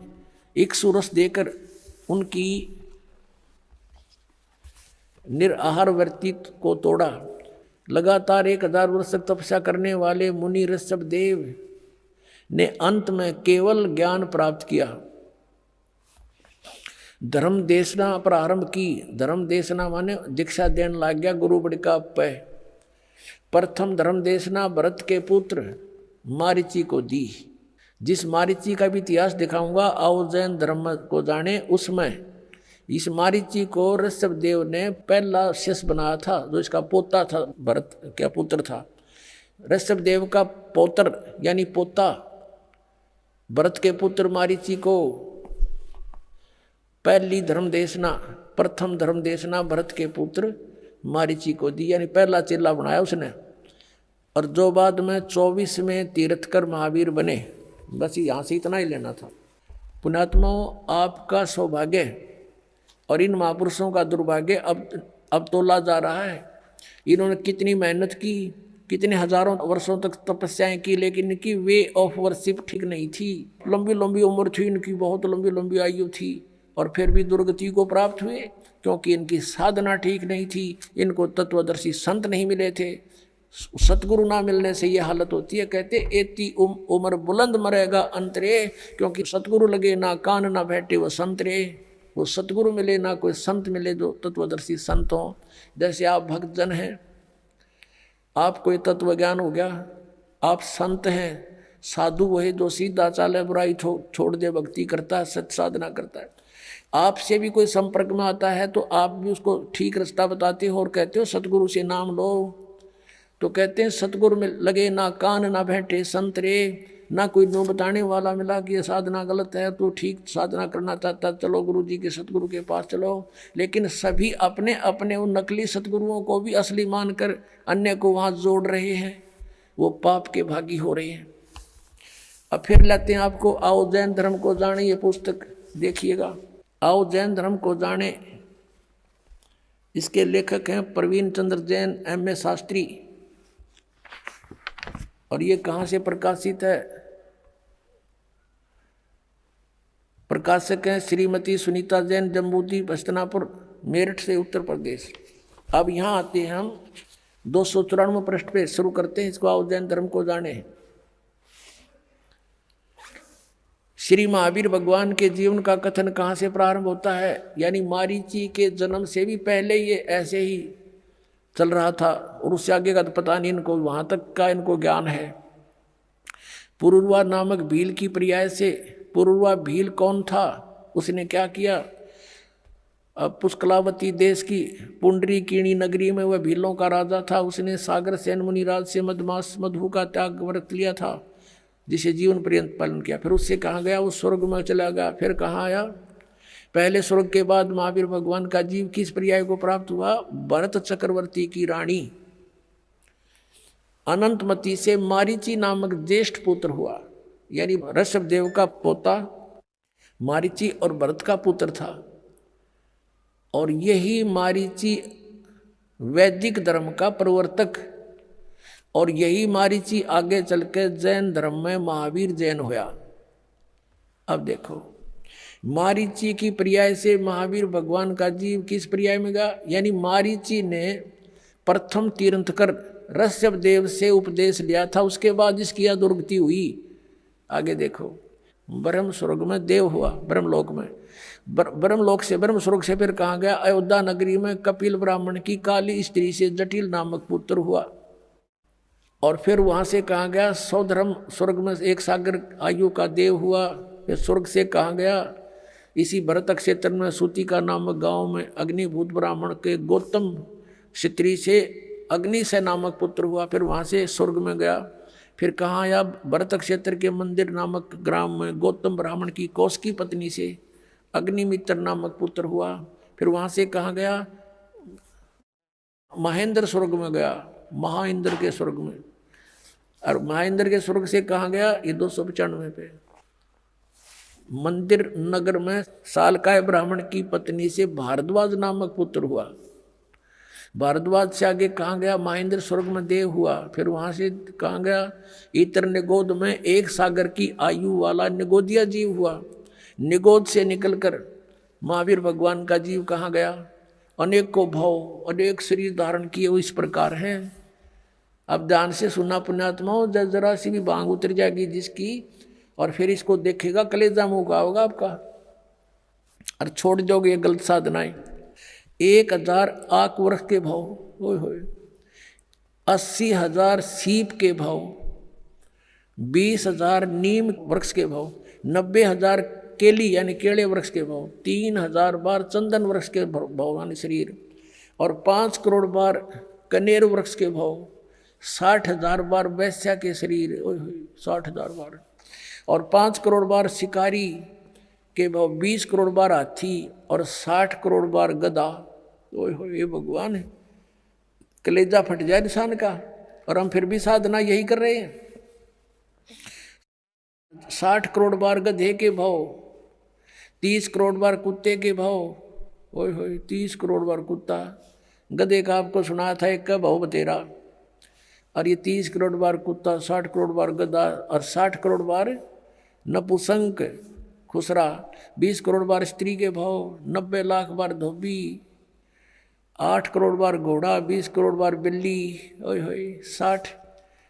इक्ष्वाकु देकर उनकी निराहार व्रति को तोड़ा। लगातार 1000 वर्ष तक तपस्या करने वाले मुनि ऋषभ देव ने अंत में केवल ज्ञान प्राप्त किया। धर्म देशना प्रारंभ की। धर्म देशना माने दीक्षा देने लग गया गुरु बड़ी का पे। प्रथम धर्म देशना भरत के पुत्र मारीची को दी। जिस मारीची का भी इतिहास दिखाऊंगा, आओ जैन धर्म को जाने। उसमें इस मारीची को ऋषभ देव ने पहला शिष्य बनाया था, जो इसका पोता था, भरत का पुत्र था। ऋषभ देव का पौत्र यानी पोता भरत के पुत्र मारीची को पहली धर्म देशना, प्रथम धर्म देशना भरत के पुत्र मारीची को दी, यानी पहला चेला बनाया उसने। और जो बाद में 24वें तीर्थकर महावीर बने। बस यहाँ से इतना ही लेना था। पुण्यात्माओं, आपका सौभाग्य और इन महापुरुषों का दुर्भाग्य अब तोला जा रहा है। इन्होंने कितनी मेहनत की, कितने हजारों वर्षों तक तपस्याएं की, लेकिन इनकी वे ऑफ वर्शिप ठीक नहीं थी। लंबी लंबी उम्र थी इनकी, बहुत लंबी लंबी आयु थी, और फिर भी दुर्गति को प्राप्त हुए, क्योंकि इनकी साधना ठीक नहीं थी। इनको तत्वदर्शी संत नहीं मिले थे। सतगुरु ना मिलने से ये हालत होती है। कहते एती उम्र बुलंद मरेगा अंतरे, क्योंकि सतगुरु लगे ना कान ना बैठे वो संतरे। वो सतगुरु मिले ना कोई संत मिले जो तत्वदर्शी संत हो। जैसे आप भक्तजन हैं, आपको ये तत्व ज्ञान हो गया, आप संत हैं। साधु वही जो सीधा चाले, बुराई छोड़ दे, भक्ति करता है, सत्य साधना करता है। आपसे भी कोई संपर्क में आता है तो आप भी उसको ठीक रास्ता बताते हो और कहते हो सतगुरु से नाम लो। तो कहते हैं सतगुरु में लगे ना कान ना बैठे संतरे। ना कोई नो बताने वाला मिला कि ये साधना गलत है, तो ठीक साधना करना चाहता चलो गुरु जी के सतगुरु के पास चलो। लेकिन सभी अपने अपने उन नकली सतगुरुओं को भी असली मानकर अन्य को वहाँ जोड़ रहे हैं, वो पाप के भागी हो रहे हैं। अब फिर लाते हैं आपको आओ जैन धर्म को जाने, ये पुस्तक देखिएगा, आओ जैन धर्म को जाने। इसके लेखक हैं प्रवीण चंद्र जैन, M.A. शास्त्री। और ये कहाँ से प्रकाशित है? प्रकाशक हैं श्रीमती सुनीता जैन, जम्बूद्वीप हस्तिनापुर, मेरठ से, उत्तर प्रदेश। अब यहाँ आते हैं हम 294 पृष्ठ पे शुरू करते हैं इसको, आओ जैन धर्म को जाने। श्री महावीर भगवान के जीवन का कथन कहाँ से प्रारंभ होता है? यानी मारीची के जन्म से भी पहले ये ऐसे ही चल रहा था, और उससे आगे का तो पता नहीं इनको, वहाँ तक का इनको ज्ञान है। पुरुरवा नामक भील की पर्याय से, पुरुरवा भील कौन था? उसने क्या किया? अब पुष्कलावती देश की पुंडरी कीणी नगरी में वह भीलों का राजा था। उसने सागर सेन मुनिराज से मधमास मधु का त्याग व्रत लिया था, जिसे जीवन पर्यंत पालन किया। फिर उससे कहाँ गया? वो स्वर्ग में चला गया। फिर कहाँ आया? पहले स्वर्ग के बाद महावीर भगवान का जीव किस पर्याय को प्राप्त हुआ? भरत चक्रवर्ती की रानी अनंतमती से मारीची नामक ज्येष्ठ पुत्र हुआ। यानी ऋषभ देव का पोता मारीची और भरत का पुत्र था। और यही मारीची वैदिक धर्म का प्रवर्तक, और यही मारीची आगे चल के जैन धर्म में महावीर जैन हुआ। अब देखो, मारीची की पर्याय से महावीर भगवान का जीव किस पर्याय में गया? यानी मारीची ने प्रथम तीर्थंकर ऋषभ देव से उपदेश लिया था, उसके बाद इसकी दुर्गति हुई। आगे देखो, ब्रह्म स्वर्ग में देव हुआ, ब्रह्मलोक में, ब्रह्मलोक से ब्रह्म स्वर्ग से फिर कहाँ गया? अयोध्या नगरी में कपिल ब्राह्मण की काली स्त्री से जटिल नामक पुत्र हुआ। और फिर वहाँ से कहाँ गया? सौधर्म स्वर्ग में एक सागर आयु का देव हुआ। फिर स्वर्ग से कहाँ गया? इसी भरत क्षेत्र में सूतिका नामक गांव में अग्निभूत ब्राह्मण के गौतम क्षत्रिय से अग्निशय नामक पुत्र हुआ। फिर वहाँ से स्वर्ग में गया। फिर कहाँ आया? भरत क्षेत्र के मंदिर नामक ग्राम में गौतम ब्राह्मण की कौशिकी पत्नी से अग्निमित्र नामक पुत्र हुआ। फिर वहाँ से कहाँ गया? महेंद्र स्वर्ग में गया, महाइंद्र के स्वर्ग में। और महाइंद्र के स्वर्ग से कहाँ गया? ये 295 पे मंदिर नगर में सालकाय ब्राह्मण की पत्नी से भारद्वाज नामक पुत्र हुआ। भारद्वाज से आगे कहाँ गया, महेंद्र स्वर्ग में देव हुआ। फिर वहां से कहाँ गया, इतर निगोद में एक सागर की आयु वाला निगोदिया जीव हुआ। निगोद से निकलकर महावीर भगवान का जीव कहाँ गया, अनेक को भाव अनेक शरीर धारण किए वो इस प्रकार हैं। अब ध्यान से सुनना पुण्यात्माओं, जरा सी भी बांग उतर जाएगी जिसकी, और फिर इसको देखेगा कलेजा मुंह का होगा आपका, और छोड़ जाओगे ये गलत साधनाएं। 1000 आक वृक्ष के भाव, ओए होए 80,000 सीप के भाव, 20,000 नीम वृक्ष के भाव, 90,000 केली यानी केले वृक्ष के भाव, 3,000 बार चंदन वृक्ष के भाव यानी शरीर, और 5 करोड़ बार कनेर वृक्ष के भाव, 60,000 बार वैश्या के शरीर, ओए होए 60,000 बार, और 5 करोड़ बार शिकारी के भाव, 20 करोड़ बार हाथी, और 60 करोड़ बार गधा। ओए होए भगवान है, कलेजा फट जाए इंसान का। और हम फिर भी साधना यही कर रहे हैं। 60 करोड़ बार गधे के भाव, 30 करोड़ बार कुत्ते के भाव, ओए होए 30 करोड़ बार कुत्ता। गधे का आपको सुना था एक का भाव बतेरा, और ये 30 करोड़ बार कुत्ता, 60 करोड़ बार गधा, और 60 करोड़ बार नपुसंक खुसरा, 20 करोड़ बार स्त्री के भाव, 90 लाख बार धोबी, 8 करोड़ बार घोड़ा, 20 करोड़ बार बिल्ली, ओए होए 60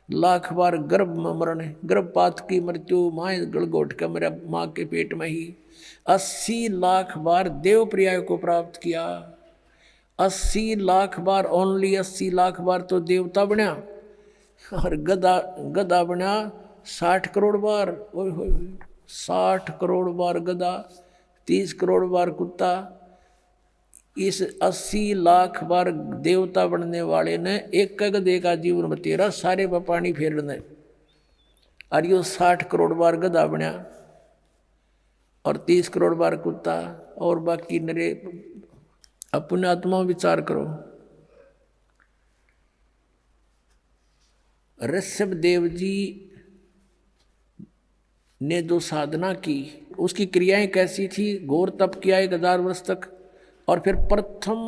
लाख बार गर्भ में मरण, गर्भपात की मृत्यु, माए गलगोट का मेरा माँ के पेट में ही। 80 लाख बार देव पर्याय को प्राप्त किया, 80 लाख बार, ओनली 80 लाख बार तो देवता बना, और गधा बना 60 करोड़ बार, ओए होए 60 करोड़ बार गधा, 30 करोड़ बार कुत्ता। इस 80 लाख बार देवता बनने वाले ने एक गधे का जीवन बतेरा, सारे पर पानी फेरने, और यो 60 करोड़ बार गधा बना, और 30 करोड़ बार कुत्ता, और बाकी नरे। अपने आत्मा विचार करो, ऋषभ देव जी ने जो साधना की उसकी क्रियाएं कैसी थी, घोर तप किया 1000 वर्ष तक, और फिर प्रथम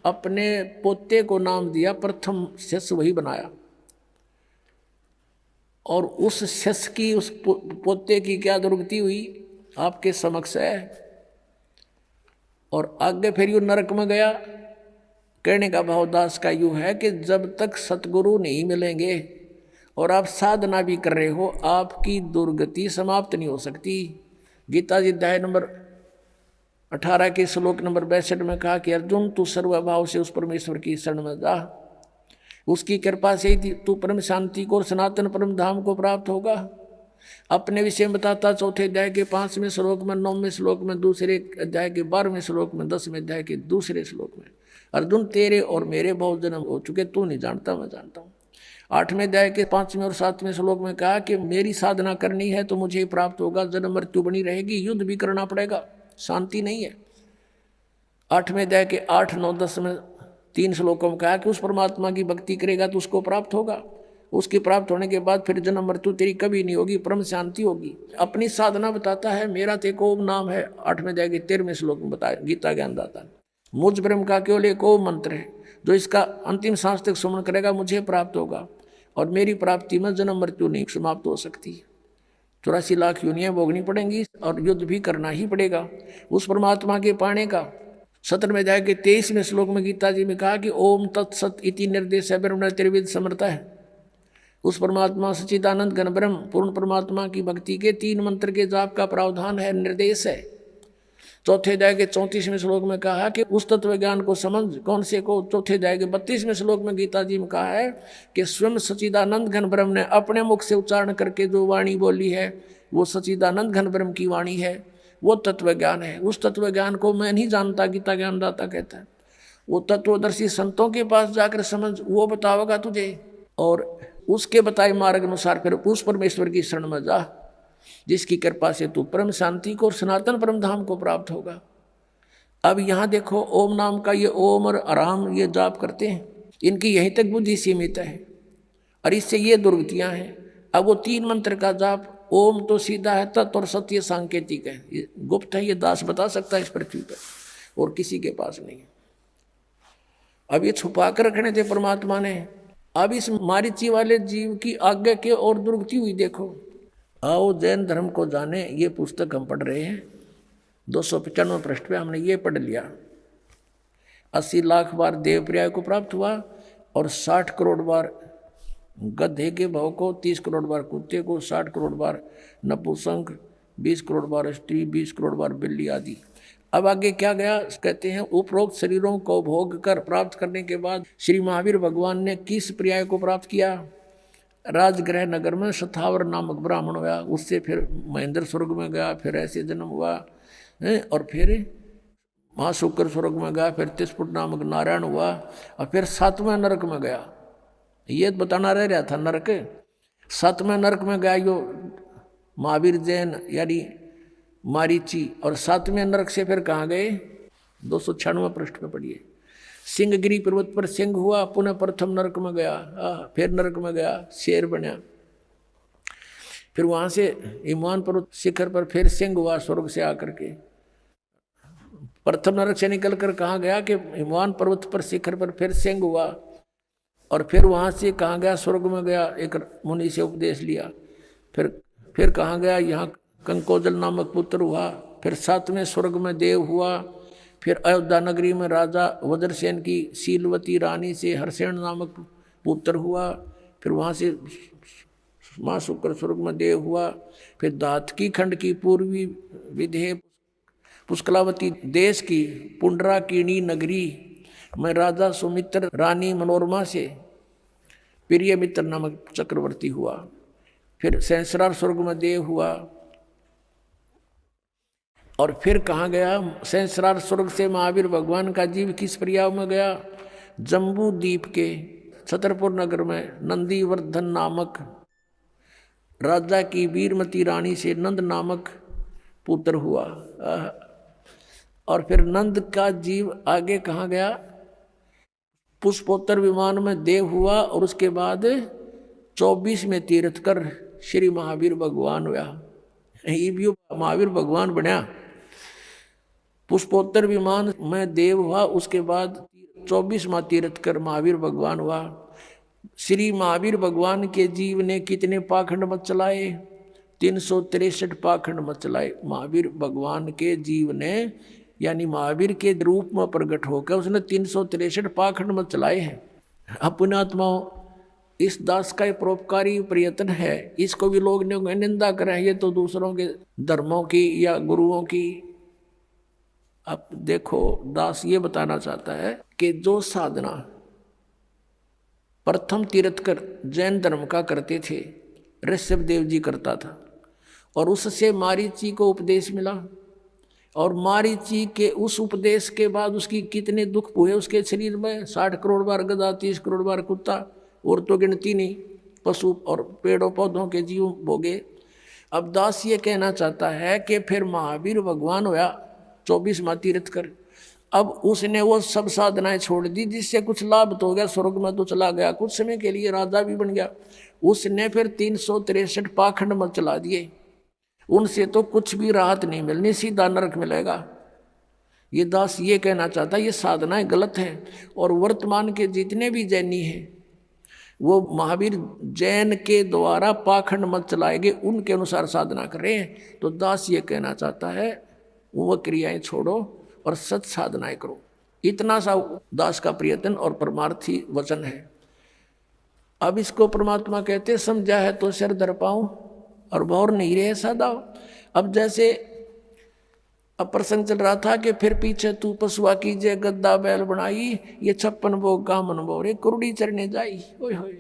अपने पोते को नाम दिया, प्रथम शिष्य वही बनाया, और उस शिष्य की उस पोते की क्या दुर्गति हुई आपके समक्ष है। और आगे फिर यू नरक में गया। कहने का भावदास का यूँ है कि जब तक सतगुरु नहीं मिलेंगे और आप साधना भी कर रहे हो, आपकी दुर्गति समाप्त नहीं हो सकती। गीता जी अध्याय नंबर 18 के श्लोक नंबर 62 में कहा कि अर्जुन तू सर्वभाव से उस परमेश्वर की शरण में जा, उसकी कृपा से ही तू परम शांति को और सनातन परम धाम को प्राप्त होगा। अपने विषय में बताता 4थे अध्याय के 5वें श्लोक में, 9वें श्लोक में, 2रे अध्याय के 12वें श्लोक में, 10वें अध्याय के 2रे श्लोक में, अर्जुन तेरे और मेरे बहुत जन्म हो चुके, तू नहीं जानता मैं जानता हूँ। 8वें अध्याय के 5वें और 7वें श्लोक में कहा कि मेरी साधना करनी है तो मुझे प्राप्त होगा, जन्म मृत्यु बनी रहेगी, युद्ध भी करना पड़ेगा, शांति नहीं है। 8वें अध्याय के 8, 9, 10 में 3 श्लोकों में कहा कि उस परमात्मा की भक्ति करेगा तो उसको प्राप्त होगा, उसके प्राप्त होने के बाद फिर जन्म मृत्यु तेरी कभी नहीं होगी, परम शांति होगी। अपनी साधना बताता है, मेरा तेको ओम नाम है। 8वें अध्याय के 13वें श्लोक में बताया गीता ज्ञानदाता, मुझ ब्रह्म का केवल एक ओम मंत्र है, जो इसका अंतिम सांस तक सुमन करेगा मुझे प्राप्त होगा, और मेरी प्राप्ति में जन्म मृत्यु नहीं समाप्त हो सकती। 84 लाख योनियां भोगनी पड़ेंगी और युद्ध भी करना ही पड़ेगा उस परमात्मा के पाने का। 17वें अध्याय के 23वें श्लोक में गीता जी में कहा कि ओम तत्सत इति निर्देश ब्रह्म त्रिविध समर्थ है। उस परमात्मा सच्चिदानंद घन ब्रह्म पूर्ण परमात्मा की भक्ति के 3 मंत्र के जाप का प्रावधान है, निर्देश है। 4थे अध्याय के 34वें श्लोक में कहा कि उस तत्व ज्ञान को समझ, कौन से को। 4थे अध्याय के 32वें श्लोक में गीता जी में कहा है कि स्वयं सच्चिदानंद घन ब्रह्म ने अपने मुख से उच्चारण करके जो वाणी बोली है वो सच्चिदानंद घन ब्रह्म की वाणी है, वो तत्व ज्ञान है। उस तत्व ज्ञान को मैं नहीं जानता, गीता ज्ञानदाता कहता है, वो तत्वदर्शी संतों के पास जाकर समझ, वो बताओगा तुझे, और उसके बताए मार्ग अनुसार फिर उस परमेश्वर की शरण में जा, जिसकी कृपा से तू परम शांति को और सनातन परम धाम को प्राप्त होगा। अब यहाँ देखो, ओम नाम का ये ओम और आराम ये जाप करते हैं, इनकी यहीं तक बुद्धि सीमित है और इससे ये दुर्गतियाँ हैं। अब वो 3 मंत्र का जाप, ओम तो सीधा है, तत् और सत्य सांकेतिक है, ये गुप्त है, ये दास बता सकता है इस पृथ्वी पर, और किसी के पास नहीं है। अब ये छुपा कर रखने थे परमात्मा ने। अब इस मारीची वाले जीव की आज्ञा की ओर दुर्गति हुई। देखो, आओ जैन धर्म को जाने, ये पुस्तक हम पढ़ रहे हैं। 295 पृष्ठ पे हमने ये पढ़ लिया। 80 लाख बार देव पर्याय को प्राप्त हुआ और 60 करोड़ बार गधे के भाव को, 30 करोड़ बार कुत्ते को, 60 करोड़ बार नपुंसक, 20 करोड़ बार स्त्री, 20 करोड़ बार बिल्ली आदि। अब आगे क्या गया, कहते हैं उपरोक्त शरीरों को भोग कर प्राप्त करने के बाद श्री महावीर भगवान ने किस पर्याय को प्राप्त किया? राजगृह नगर में शतावर नामक ब्राह्मण हुआ, उससे फिर महेंद्र स्वर्ग में गया, फिर ऐसे जन्म हुआ, और फिर महाशुक्र स्वर्ग में गया, फिर तिस्पुट नामक नारायण हुआ, और फिर 7वें नरक में गया। ये बताना रह रहा था नरक। 7वें नरक में गया यो महावीर जैन यानी मारीची, और 7वें नरक से फिर कहाँ गए? 296 पृष्ठ पे पढ़िए। सिंहगिरी पर्वत पर सिंह हुआ, पुनः प्रथम नरक में गया, फिर नरक में गया, शेर बना, फिर वहां से हिमवान पर्वत शिखर पर फिर सिंह हुआ स्वर्ग से आकर के। प्रथम नरक से निकल कर कहाँ गया कि हिमवान पर्वत पर शिखर पर फिर सिंह हुआ, और फिर वहां से कहाँ गया? स्वर्ग में गया, एक मुनि से उपदेश लिया। फिर कहाँ गया? यहाँ कंकोजल नामक पुत्र हुआ, फिर 7वें स्वर्ग में देव हुआ, फिर अयोध्या नगरी में राजा वज्रसेन की शीलवती रानी से हरसेन नामक पुत्र हुआ, फिर वहाँ से माँ शुक्र स्वर्ग में देव हुआ, फिर दातकी खंड की पूर्वी विधेय पुष्कलावती देश की पुंडराकिणी नगरी में राजा सुमित्र रानी मनोरमा से प्रिय मित्र नामक चक्रवर्ती हुआ, फिर सहस्रार स्वर्ग में देव हुआ, और फिर कहाँ गया? सहस्रार स्वर्ग से महावीर भगवान का जीव किस पर्याय में गया? जम्बू द्वीप के छतरपुर नगर में नंदीवर्धन नामक राजा की वीरमती रानी से नंद नामक पुत्र हुआ, और फिर नंद का जीव आगे कहाँ गया? पुष्पोत्तर विमान में देव हुआ, और उसके बाद 24 में तीर्थ कर श्री महावीर भगवान हुआ। ये भी महावीर भगवान बनया। पुष्पोत्तर विमान में देव हुआ, उसके बाद 24वां तीर्थ कर महावीर भगवान हुआ। श्री महावीर भगवान के जीव ने कितने पाखंड मत चलाए? 363 पाखंड मत चलाए। महावीर भगवान के जीव ने, यानी महावीर के रूप में प्रकट होकर उसने 363 पाखंड मत चलाए हैं। अपने आत्माओं, इस दास का परोपकारी प्रयत्न है, इसको भी लोग निंदा करें, ये तो दूसरों के धर्मों की या गुरुओं की। अब देखो, दास ये बताना चाहता है कि जो साधना प्रथम तीर्थकर जैन धर्म का करते थे, ऋषभ देव जी करता था, और उससे मारीची को उपदेश मिला, और मारीची के उस उपदेश के बाद उसकी कितने दुख हुए उसके शरीर में। 60 करोड़ बार गधा, 30 करोड़ बार कुत्ता, और तो गिनती नहीं, पशु और पेड़ों पौधों के जीव भोगे। अब दास ये कहना चाहता है कि फिर महावीर भगवान होया 24वां तीर्थ कर, अब उसने वो सब साधनाएं छोड़ दी, जिससे कुछ लाभ तो हो गया, स्वर्ग में तो चला गया, कुछ समय के लिए राजा भी बन गया। उसने फिर 363 पाखंड मत चला दिए, उनसे तो कुछ भी राहत नहीं मिलनी, सीधा नरक मिलेगा। ये दास ये कहना चाहता है ये साधनाएं गलत हैं, और वर्तमान के जितने भी जैनी हैं वो महावीर जैन के द्वारा पाखंड मत चलाए गए, उनके अनुसार साधना कर रहे हैं। तो दास ये कहना चाहता है वो क्रियाएं छोड़ो और सत साधनाएं करो। इतना सा दास का प्रयत्न और परमार्थी वचन है। अब इसको परमात्मा कहते समझा है तो सिर धर पाऊं और भौर नहीं रहे सदा। अब जैसे अब प्रसंग चल रहा था कि फिर पीछे तू पशुआ कीजिए गद्दा बैल बनाई, ये 56 भोग का मन बोरे कुरुड़ी चरने जाई। ओए होए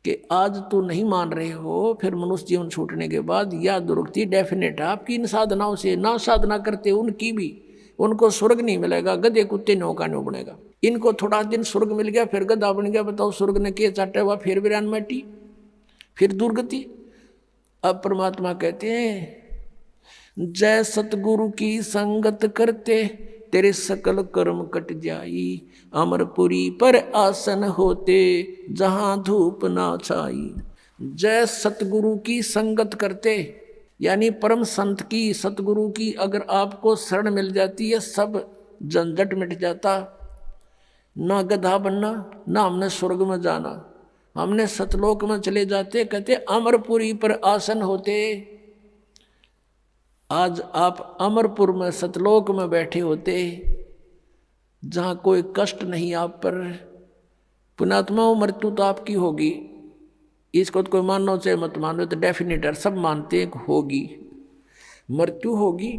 कि आज तू नहीं मान रहे हो, फिर मनुष्य जीवन छूटने के बाद यह दुर्गति डेफिनेट है आपकी इन साधनाओं से। ना साधना करते उनकी भी, उनको स्वर्ग नहीं मिलेगा, गधे कुत्ते नौका नहीं बनेगा। इनको थोड़ा दिन स्वर्ग मिल गया, फिर गधा बन गया। बताओ स्वर्ग ने के चाटे हुआ, फिर वीरान मैटी, फिर दुर्गति। अब परमात्मा कहते हैं जय सतगुरु की संगत करते तेरे सकल कर्म कट जाई, अमरपुरी पर आसन होते जहां धूप ना छाई। जय सतगुरु की संगत करते, यानी परम संत की, सतगुरु की अगर आपको शरण मिल जाती है सब झंझट मिट जाता। ना गधा बनना, ना हमने स्वर्ग में जाना, हमने सतलोक में चले जाते। कहते अमरपुरी पर आसन होते। आज आप अमरपुर में सतलोक में बैठे होते, जहां कोई कष्ट नहीं आप पर। पुण्यात्मा, मृत्यु तो आपकी होगी, इसको तो कोई मानो चाहे मत मानो, तो डेफिनेट है, सब मानते हैं होगी, मृत्यु होगी।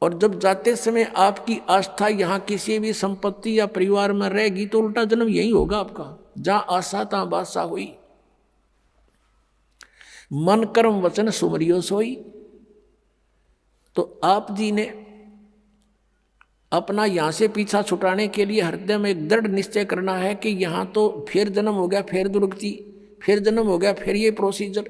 और जब जाते समय आपकी आस्था यहाँ किसी भी संपत्ति या परिवार में रहेगी तो उल्टा जन्म यही होगा आपका, जहां आशा तहां बादशाह हुई। मन कर्म वचन सुमरियो सोई। तो आप जी ने अपना यहां से पीछा छुटाने के लिए हृदय में एक दृढ़ निश्चय करना है कि यहां तो फिर जन्म हो गया, फिर दुर्गति, फिर जन्म हो गया, फिर ये प्रोसीजर।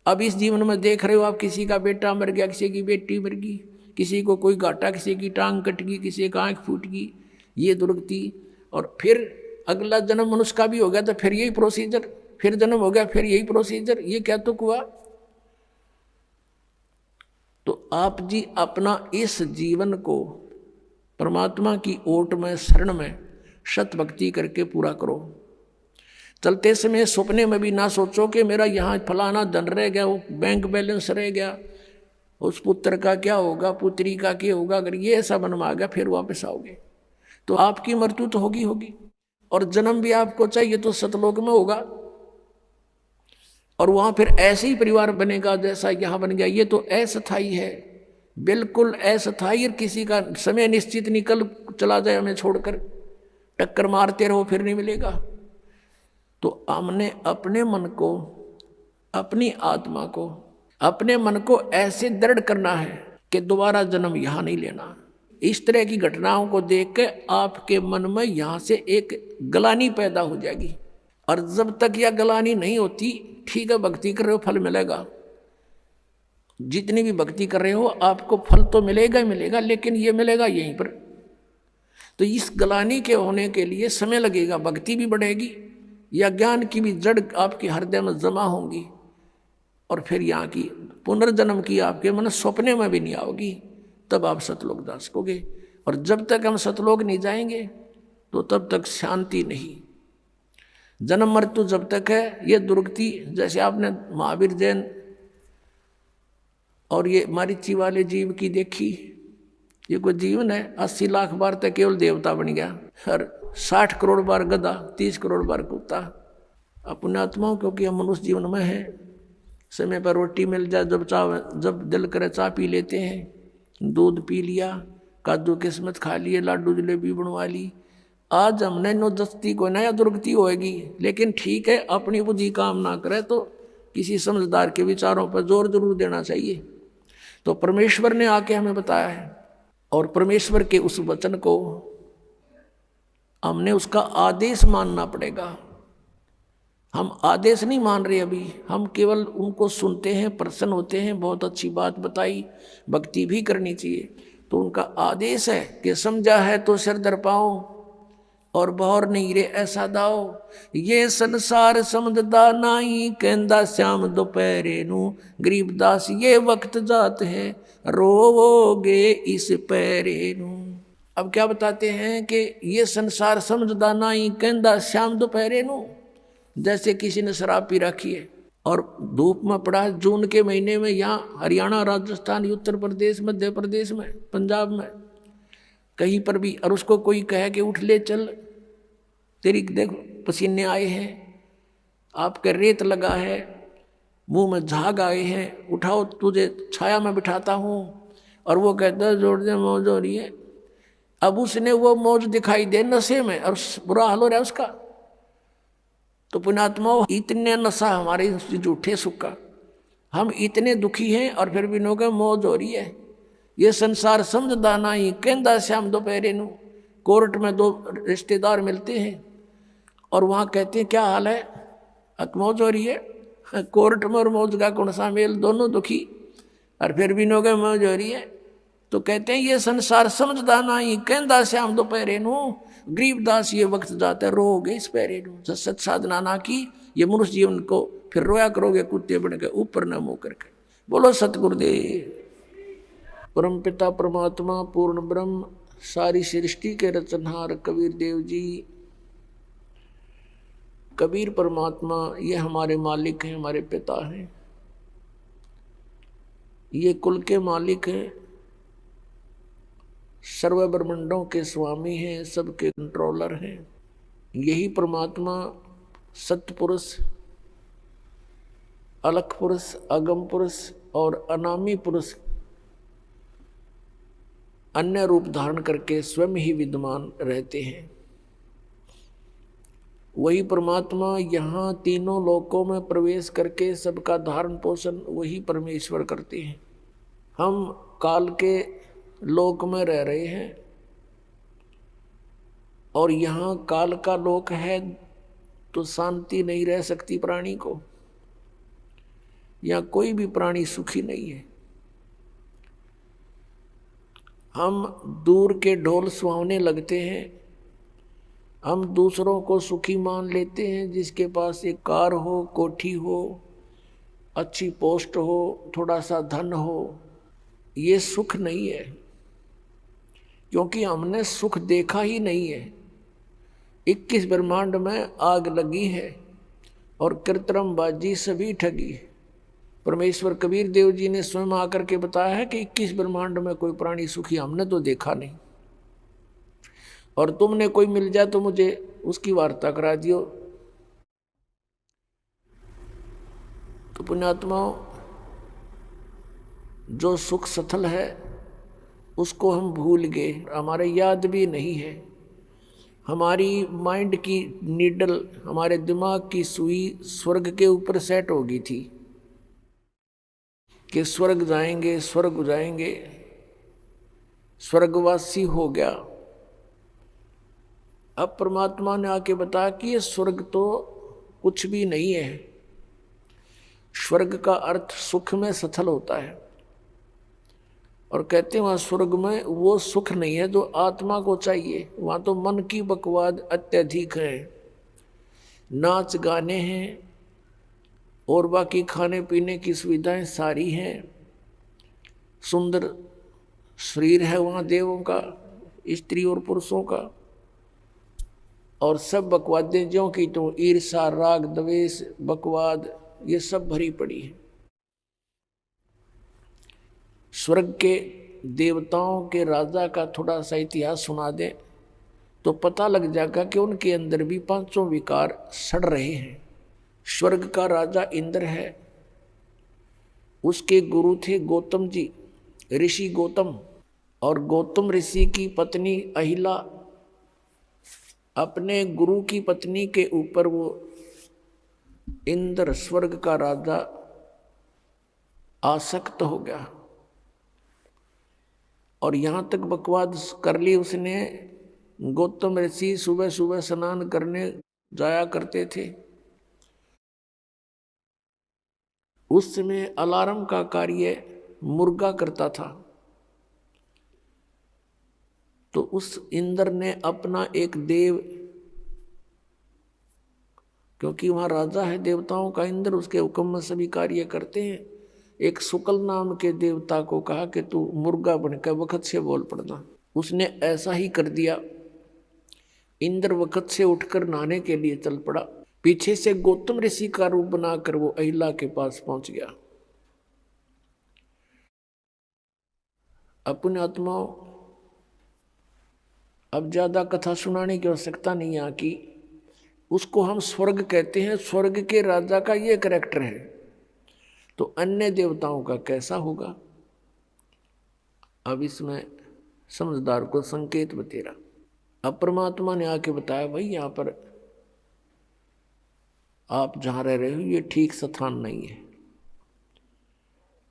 अब इस जीवन में देख रहे हो आप, किसी का बेटा मर गया, किसी की बेटी मर गई, किसी को कोई घाटा, किसी की टांग कट गई, किसी का आंख फूट गई, ये दुर्गति। और फिर अगला जन्म मनुष्य का भी हो गया तो फिर यही प्रोसीजर, फिर जन्म हो गया, फिर यही प्रोसीजर। ये क्या तुक हुआ? तो आप जी अपना इस जीवन को परमात्मा की ओट में, शरण में सत भक्ति करके पूरा करो। चलते समय सपने में भी ना सोचो कि मेरा यहाँ फलाना धन रह गया, वो बैंक बैलेंस रह गया, उस पुत्र का क्या होगा, पुत्री का क्या होगा। अगर ये ऐसा मन में आ गया फिर वापस आओगे तो आपकी मृत्यु तो होगी होगी। और जन्म भी आपको चाहिए तो सतलोक में होगा, और वहां फिर ऐसे ही परिवार बनेगा जैसा यहाँ बन गया। ये तो अस्थायी है, बिल्कुल अस्थायी। किसी का समय निश्चित निकल चला जाए हमें छोड़कर, टक्कर मारते रहो फिर नहीं मिलेगा। तो हमने अपने मन को, अपनी आत्मा को, अपने मन को ऐसे दृढ़ करना है कि दोबारा जन्म यहाँ नहीं लेना। इस तरह की घटनाओं को देख के आपके मन में यहाँ से एक गलानी पैदा हो जाएगी। और जब तक यह गलानी नहीं होती, ठीक है भक्ति कर रहे हो फल मिलेगा, जितनी भी भक्ति कर रहे हो आपको फल तो मिलेगा ही मिलेगा, लेकिन ये मिलेगा यहीं पर। तो इस गलानी के होने के लिए समय लगेगा, भक्ति भी बढ़ेगी या ज्ञान की भी जड़ आपके हृदय में जमा होंगी, और फिर यहाँ की पुनर्जन्म की आपके मन सपने में भी नहीं आओगी, तब आप सतलोक जा सकोगे। और जब तक हम सतलोक नहीं जाएंगे तो तब तक शांति नहीं। जन्म मृत्यु जब तक है, ये दुर्गति। जैसे आपने महावीर जैन और ये मारीची वाले जीव की देखी, ये कोई जीवन है, 80 लाख बार तक केवल देवता बन गया, और 60 करोड़ बार गधा, 30 करोड़ बार कुत्ता। अपने आत्माओं, क्योंकि हम मनुष्य जीवन में है, समय पर रोटी मिल जाए, जब दिल करे चाय पी लेते हैं, दूध पी लिया, काजू किस्मत खा लिए, लाडू जलेबी बनवा ली। आज हमने नो दस्ती को नया दुर्गति होएगी, लेकिन ठीक है, अपनी बुद्धि काम ना करे तो किसी समझदार के विचारों पर जोर जरूर देना चाहिए। तो परमेश्वर ने आके हमें बताया है, और परमेश्वर के उस वचन को हमने उसका आदेश मानना पड़ेगा। हम आदेश नहीं मान रहे अभी, हम केवल उनको सुनते हैं, प्रसन्न होते हैं, बहुत अच्छी बात बताई, भक्ति भी करनी चाहिए। तो उनका आदेश है कि समझा है तो सिर दर पाओ और बहर नहीं रे ऐसा दाओ। ये संसार समझदा नाई, कहंदा श्याम दोपहरे नू, गरीबदास ये वक्त जात है, रोवोगे इस पैरे नू। अब क्या बताते हैं कि ये संसार समझदा नाई, कहंदा श्याम दोपहरे नू। जैसे किसी ने शराब पी रखी है और धूप में पड़ा है, जून के महीने में, यहाँ हरियाणा, राजस्थान, उत्तर प्रदेश, मध्य प्रदेश में, पंजाब में, कहीं पर भी, और उसको कोई कहे कि उठ ले चल, तेरी देख पसीने आए हैं, आपके रेत लगा है, मुंह में झाग आए हैं, उठाओ तुझे छाया में बिठाता हूँ, और वो कहता है जोड़ दे मौज हो रही है। अब उसने वो मौज दिखाई दे नशे में, और बुरा हाल हो रहा है उसका। तो पुण्यात्मा, इतने नशा हमारे झूठे सुख का, हम इतने दुखी हैं और फिर भी नो के मौज हो रही है। ये संसार समझदा नहीं, कहंदा श्याम दोपहरे नू। कोर्ट में दो रिश्तेदार मिलते हैं और वहाँ कहते हैं क्या हाल है, मौज हो रही है। कोर्ट में और मौज का कौन सा मेल, दोनों दुखी, और फिर भी नो के मौज हो रही है। तो कहते हैं ये संसार समझदा नहीं, कहंदा श्याम दोपहरे नू, गरीबदास ये वक्त जाता है, रोओगे इस पैरे नू। सत साधना ना की, ये मनुष्य जीवन को फिर रोया करोगे कुत्ते बन के, ऊपर न मुँह करके। बोलो सतगुरुदेव। परम पिता परमात्मा पूर्ण ब्रह्म सारी सृष्टि के रचनहार कबीर देव जी, कबीर परमात्मा ये हमारे मालिक हैं, हमारे पिता हैं, ये कुल के मालिक हैं, सर्व ब्रह्मांडों के स्वामी हैं, सबके कंट्रोलर हैं। यही परमात्मा सत्पुरुष, अलख पुरुष, अगम पुरुष और अनामी पुरुष अन्य रूप धारण करके स्वयं ही विद्यमान रहते हैं। वही परमात्मा यहाँ तीनों लोकों में प्रवेश करके सबका धारण पोषण वही परमेश्वर करते हैं। हम काल के लोक में रह रहे हैं और यहाँ काल का लोक है तो शांति नहीं रह सकती प्राणी को। यहाँ कोई भी प्राणी सुखी नहीं है। हम दूर के ढोल सुहावने लगते हैं, हम दूसरों को सुखी मान लेते हैं, जिसके पास एक कार हो, कोठी हो, अच्छी पोस्ट हो, थोड़ा सा धन हो। ये सुख नहीं है, क्योंकि हमने सुख देखा ही नहीं है। 21 ब्रह्मांड में आग लगी है और कृत्रिमबाजी सभी ठगी। परमेश्वर कबीर देव जी ने स्वयं आकर के बताया है कि 21 ब्रह्मांड में कोई प्राणी सुखी हमने तो देखा नहीं, और तुमने कोई मिल जाए तो मुझे उसकी वार्ता करा दियो। तो पुण्यात्माओं, जो सुख सथल है उसको हम भूल गए, हमारे याद भी नहीं है। हमारी माइंड की नीडल, हमारे दिमाग की सुई स्वर्ग के ऊपर सेट हो गई थी कि स्वर्ग जाएंगे, स्वर्ग जाएंगे, स्वर्गवासी हो गया। अब परमात्मा ने आके बताया कि ये स्वर्ग तो कुछ भी नहीं है। स्वर्ग का अर्थ सुख में सथल होता है, और कहते हैं वहाँ स्वर्ग में वो सुख नहीं है जो आत्मा को चाहिए। वहाँ तो मन की बकवाद अत्यधिक है, नाच गाने हैं और बाकी खाने पीने की सुविधाएं सारी हैं, सुंदर शरीर है वहाँ देवों का, स्त्री और पुरुषों का, और सब बकवादें ज्यों की तो ईर्षा, राग, द्वेष, बकवाद ये सब भरी पड़ी है। स्वर्ग के देवताओं के राजा का थोड़ा सा इतिहास सुना दें तो पता लग जाएगा कि उनके अंदर भी पांचों विकार सड़ रहे हैं। स्वर्ग का राजा इंद्र है, उसके गुरु थे गौतम जी, ऋषि गौतम, और गौतम ऋषि की पत्नी अहिला अपने गुरु की पत्नी के ऊपर वो इंद्र स्वर्ग का राजा आसक्त हो गया, और यहाँ तक बकवाद कर ली उसने। गौतम ऋषि सुबह सुबह स्नान करने जाया करते थे, उस समय अलार्म का कार्य मुर्गा करता था। तो उस इंद्र ने अपना एक देव, क्योंकि वहाँ राजा है देवताओं का इंद्र, उसके हुक्म में सभी कार्य करते हैं, एक शुक्ल नाम के देवता को कहा कि तू मुर्गा बनकर वक्त से बोल पड़ना। उसने ऐसा ही कर दिया। इंद्र वक्त से उठकर नहाने के लिए चल पड़ा। पीछे से गौतम ऋषि का रूप बनाकर वो अहिला के पास पहुंच गया। अपने आत्माओं, अब ज्यादा कथा सुनाने की आवश्यकता नहीं यहाँ की। उसको हम स्वर्ग कहते हैं, स्वर्ग के राजा का ये कैरेक्टर है, तो अन्य देवताओं का कैसा होगा? अब इसमें समझदार को संकेत बतेरा। अब परमात्मा ने आके बताया, भाई यहाँ पर आप जहाँ रह रहे हो ये ठीक स्थान नहीं है,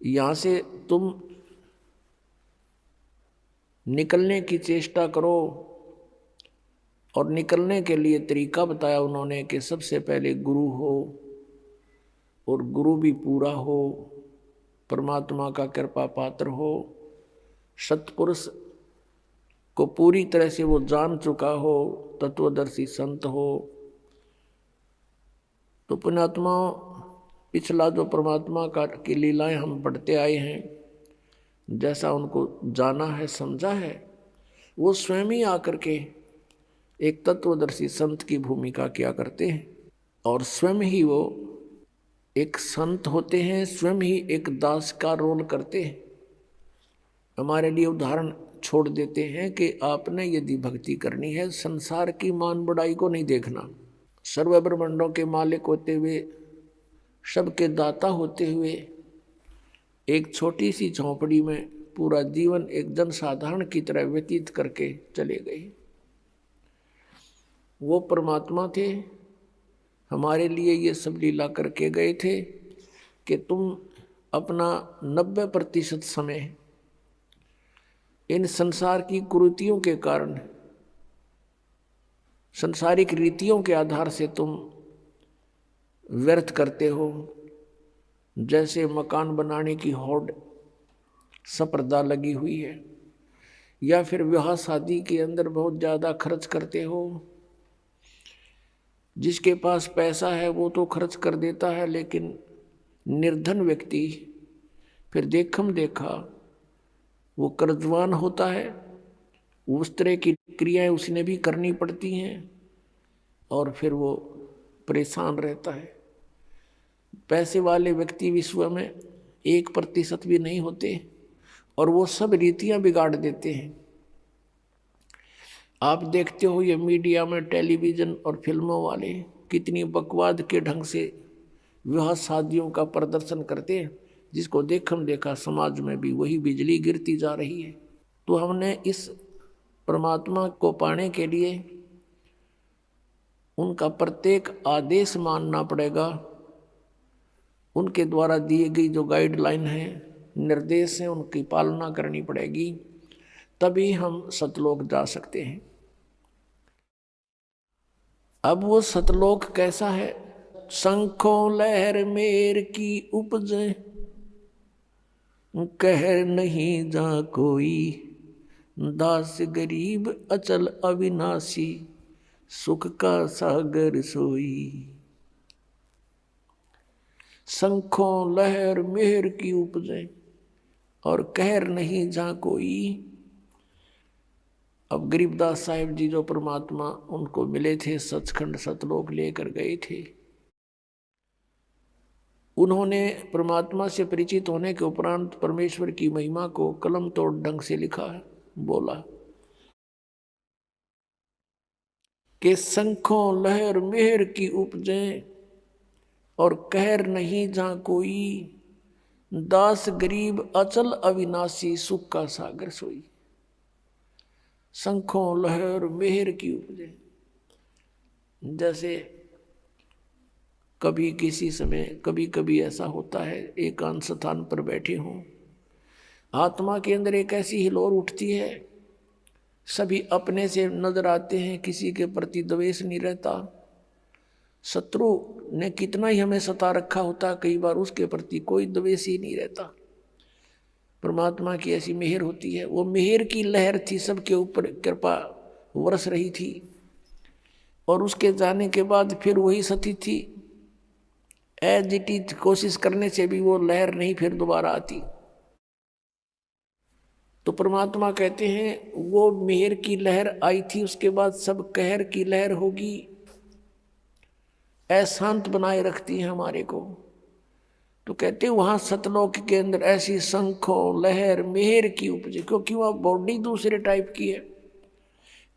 यहाँ से तुम निकलने की चेष्टा करो। और निकलने के लिए तरीका बताया उन्होंने कि सबसे पहले गुरु हो, और गुरु भी पूरा हो, परमात्मा का कृपा पात्र हो, सत्पुरुष को पूरी तरह से वो जान चुका हो, तत्वदर्शी संत हो। तो पुण्यात्मा, पिछला जो परमात्मा का की लीलाएं हम पढ़ते आए हैं, जैसा उनको जाना है, समझा है, वो स्वयं ही आकर के एक तत्वदर्शी संत की भूमिका किया करते हैं और स्वयं ही वो एक संत होते हैं, स्वयं ही एक दास का रोल करते हैं। हमारे लिए उदाहरण छोड़ देते हैं कि आपने यदि भक्ति करनी है, संसार की मान बढ़ाई को नहीं देखना, सर्व ब्रह्मांडों के मालिक होते हुए, सबके दाता होते हुए, एक छोटी सी झोंपड़ी में पूरा जीवन एक जनसाधारण की तरह व्यतीत करके चले गए। वो परमात्मा थे, हमारे लिए ये सब लीला करके गए थे कि तुम अपना 90% समय इन संसार की कुरीतियों के कारण, संसारिक रीतियों के आधार से तुम व्यर्थ करते हो। जैसे मकान बनाने की होड़ स्पर्धा लगी हुई है, या फिर विवाह शादी के अंदर बहुत ज़्यादा खर्च करते हो। जिसके पास पैसा है वो तो खर्च कर देता है, लेकिन निर्धन व्यक्ति फिर देखम देखा वो कर्जवान होता है। उस तरह की क्रियाएं उसने भी करनी पड़ती हैं और फिर वो परेशान रहता है। पैसे वाले व्यक्ति विश्व में 1% भी नहीं होते और वो सब रीतियां बिगाड़ देते हैं। आप देखते हो ये मीडिया में टेलीविज़न और फिल्मों वाले कितनी बकवाद के ढंग से विवाह शादियों का प्रदर्शन करते हैं, जिसको देखम देखा समाज में भी वही बिजली गिरती जा रही है। तो हमने इस परमात्मा को पाने के लिए उनका प्रत्येक आदेश मानना पड़ेगा। उनके द्वारा दिए गई जो गाइडलाइन है, निर्देश हैं, उनकी पालना करनी पड़ेगी, तभी हम सतलोक जा सकते हैं। अब वो सतलोक कैसा है? शंखों लहर मेर की उपज, कहर नहीं जा कोई, दास गरीब अचल अविनाशी, सुख का सागर सोई। शंखों लहर मेहर की उपजे और कहर नहीं जा कोई। अब गरीबदास साहिब जी जो परमात्मा उनको मिले थे, सचखंड सतलोक लेकर गए थे, उन्होंने परमात्मा से परिचित होने के उपरांत परमेश्वर की महिमा को कलम तोड़ ढंग से लिखा है। बोला कि शंखों लहर मेहर की उपजे और कहर नहीं जा कोई, दास गरीब अचल अविनाशी, सुख का सागर सोई। शंखों लहर मेहर की उपजे, जैसे कभी किसी समय कभी कभी ऐसा होता है, एकांत स्थान पर बैठे हों, आत्मा के अंदर एक ऐसी हिलोर उठती है, सभी अपने से नजर आते हैं, किसी के प्रति द्वेष नहीं रहता। शत्रु ने कितना ही हमें सता रखा होता, कई बार उसके प्रति कोई द्वेष ही नहीं रहता। परमात्मा की ऐसी मेहर होती है। वो मेहर की लहर थी, सबके ऊपर कृपा बरस रही थी, और उसके जाने के बाद फिर वही सती थी। एज इट इज कोशिश करने से भी वो लहर नहीं फिर दोबारा आती। तो परमात्मा कहते हैं वो मेहर की लहर आई थी, उसके बाद सब कहर की लहर होगी। अशांत बनाए रखती है हमारे को। तो कहते हैं वहां सतलोक के अंदर ऐसी शंखों लहर मेहर की उपजे, क्योंकि वह बॉडी दूसरे टाइप की है।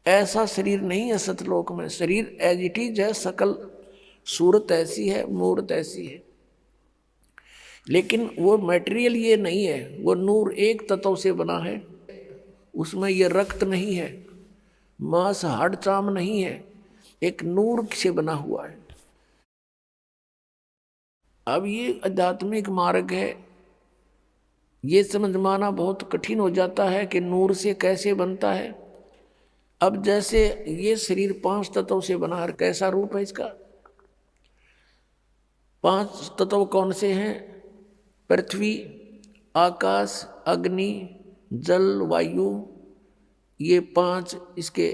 ऐसा शरीर नहीं है सतलोक में, शरीर एज इट इज है, सकल सूरत ऐसी है, मूर्त ऐसी है, लेकिन वो मटेरियल ये नहीं है। वो नूर एक तत्व से बना है, उसमें ये रक्त नहीं है, मांस हाड़ चाम नहीं है, एक नूर से बना हुआ है। अब ये आध्यात्मिक मार्ग है, ये समझ माना बहुत कठिन हो जाता है कि नूर से कैसे बनता है। अब जैसे ये शरीर 5 तत्वों से बना है, कैसा रूप है इसका? 5 तत्व कौन से हैं? पृथ्वी, आकाश, अग्नि, जल, वायु, ये 5 इसके।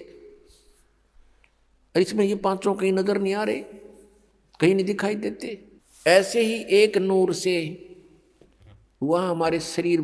इसमें ये 5 कहीं नजर नहीं आ रहे, कहीं नहीं दिखाई देते। ऐसे ही एक नूर से वह हमारे शरीर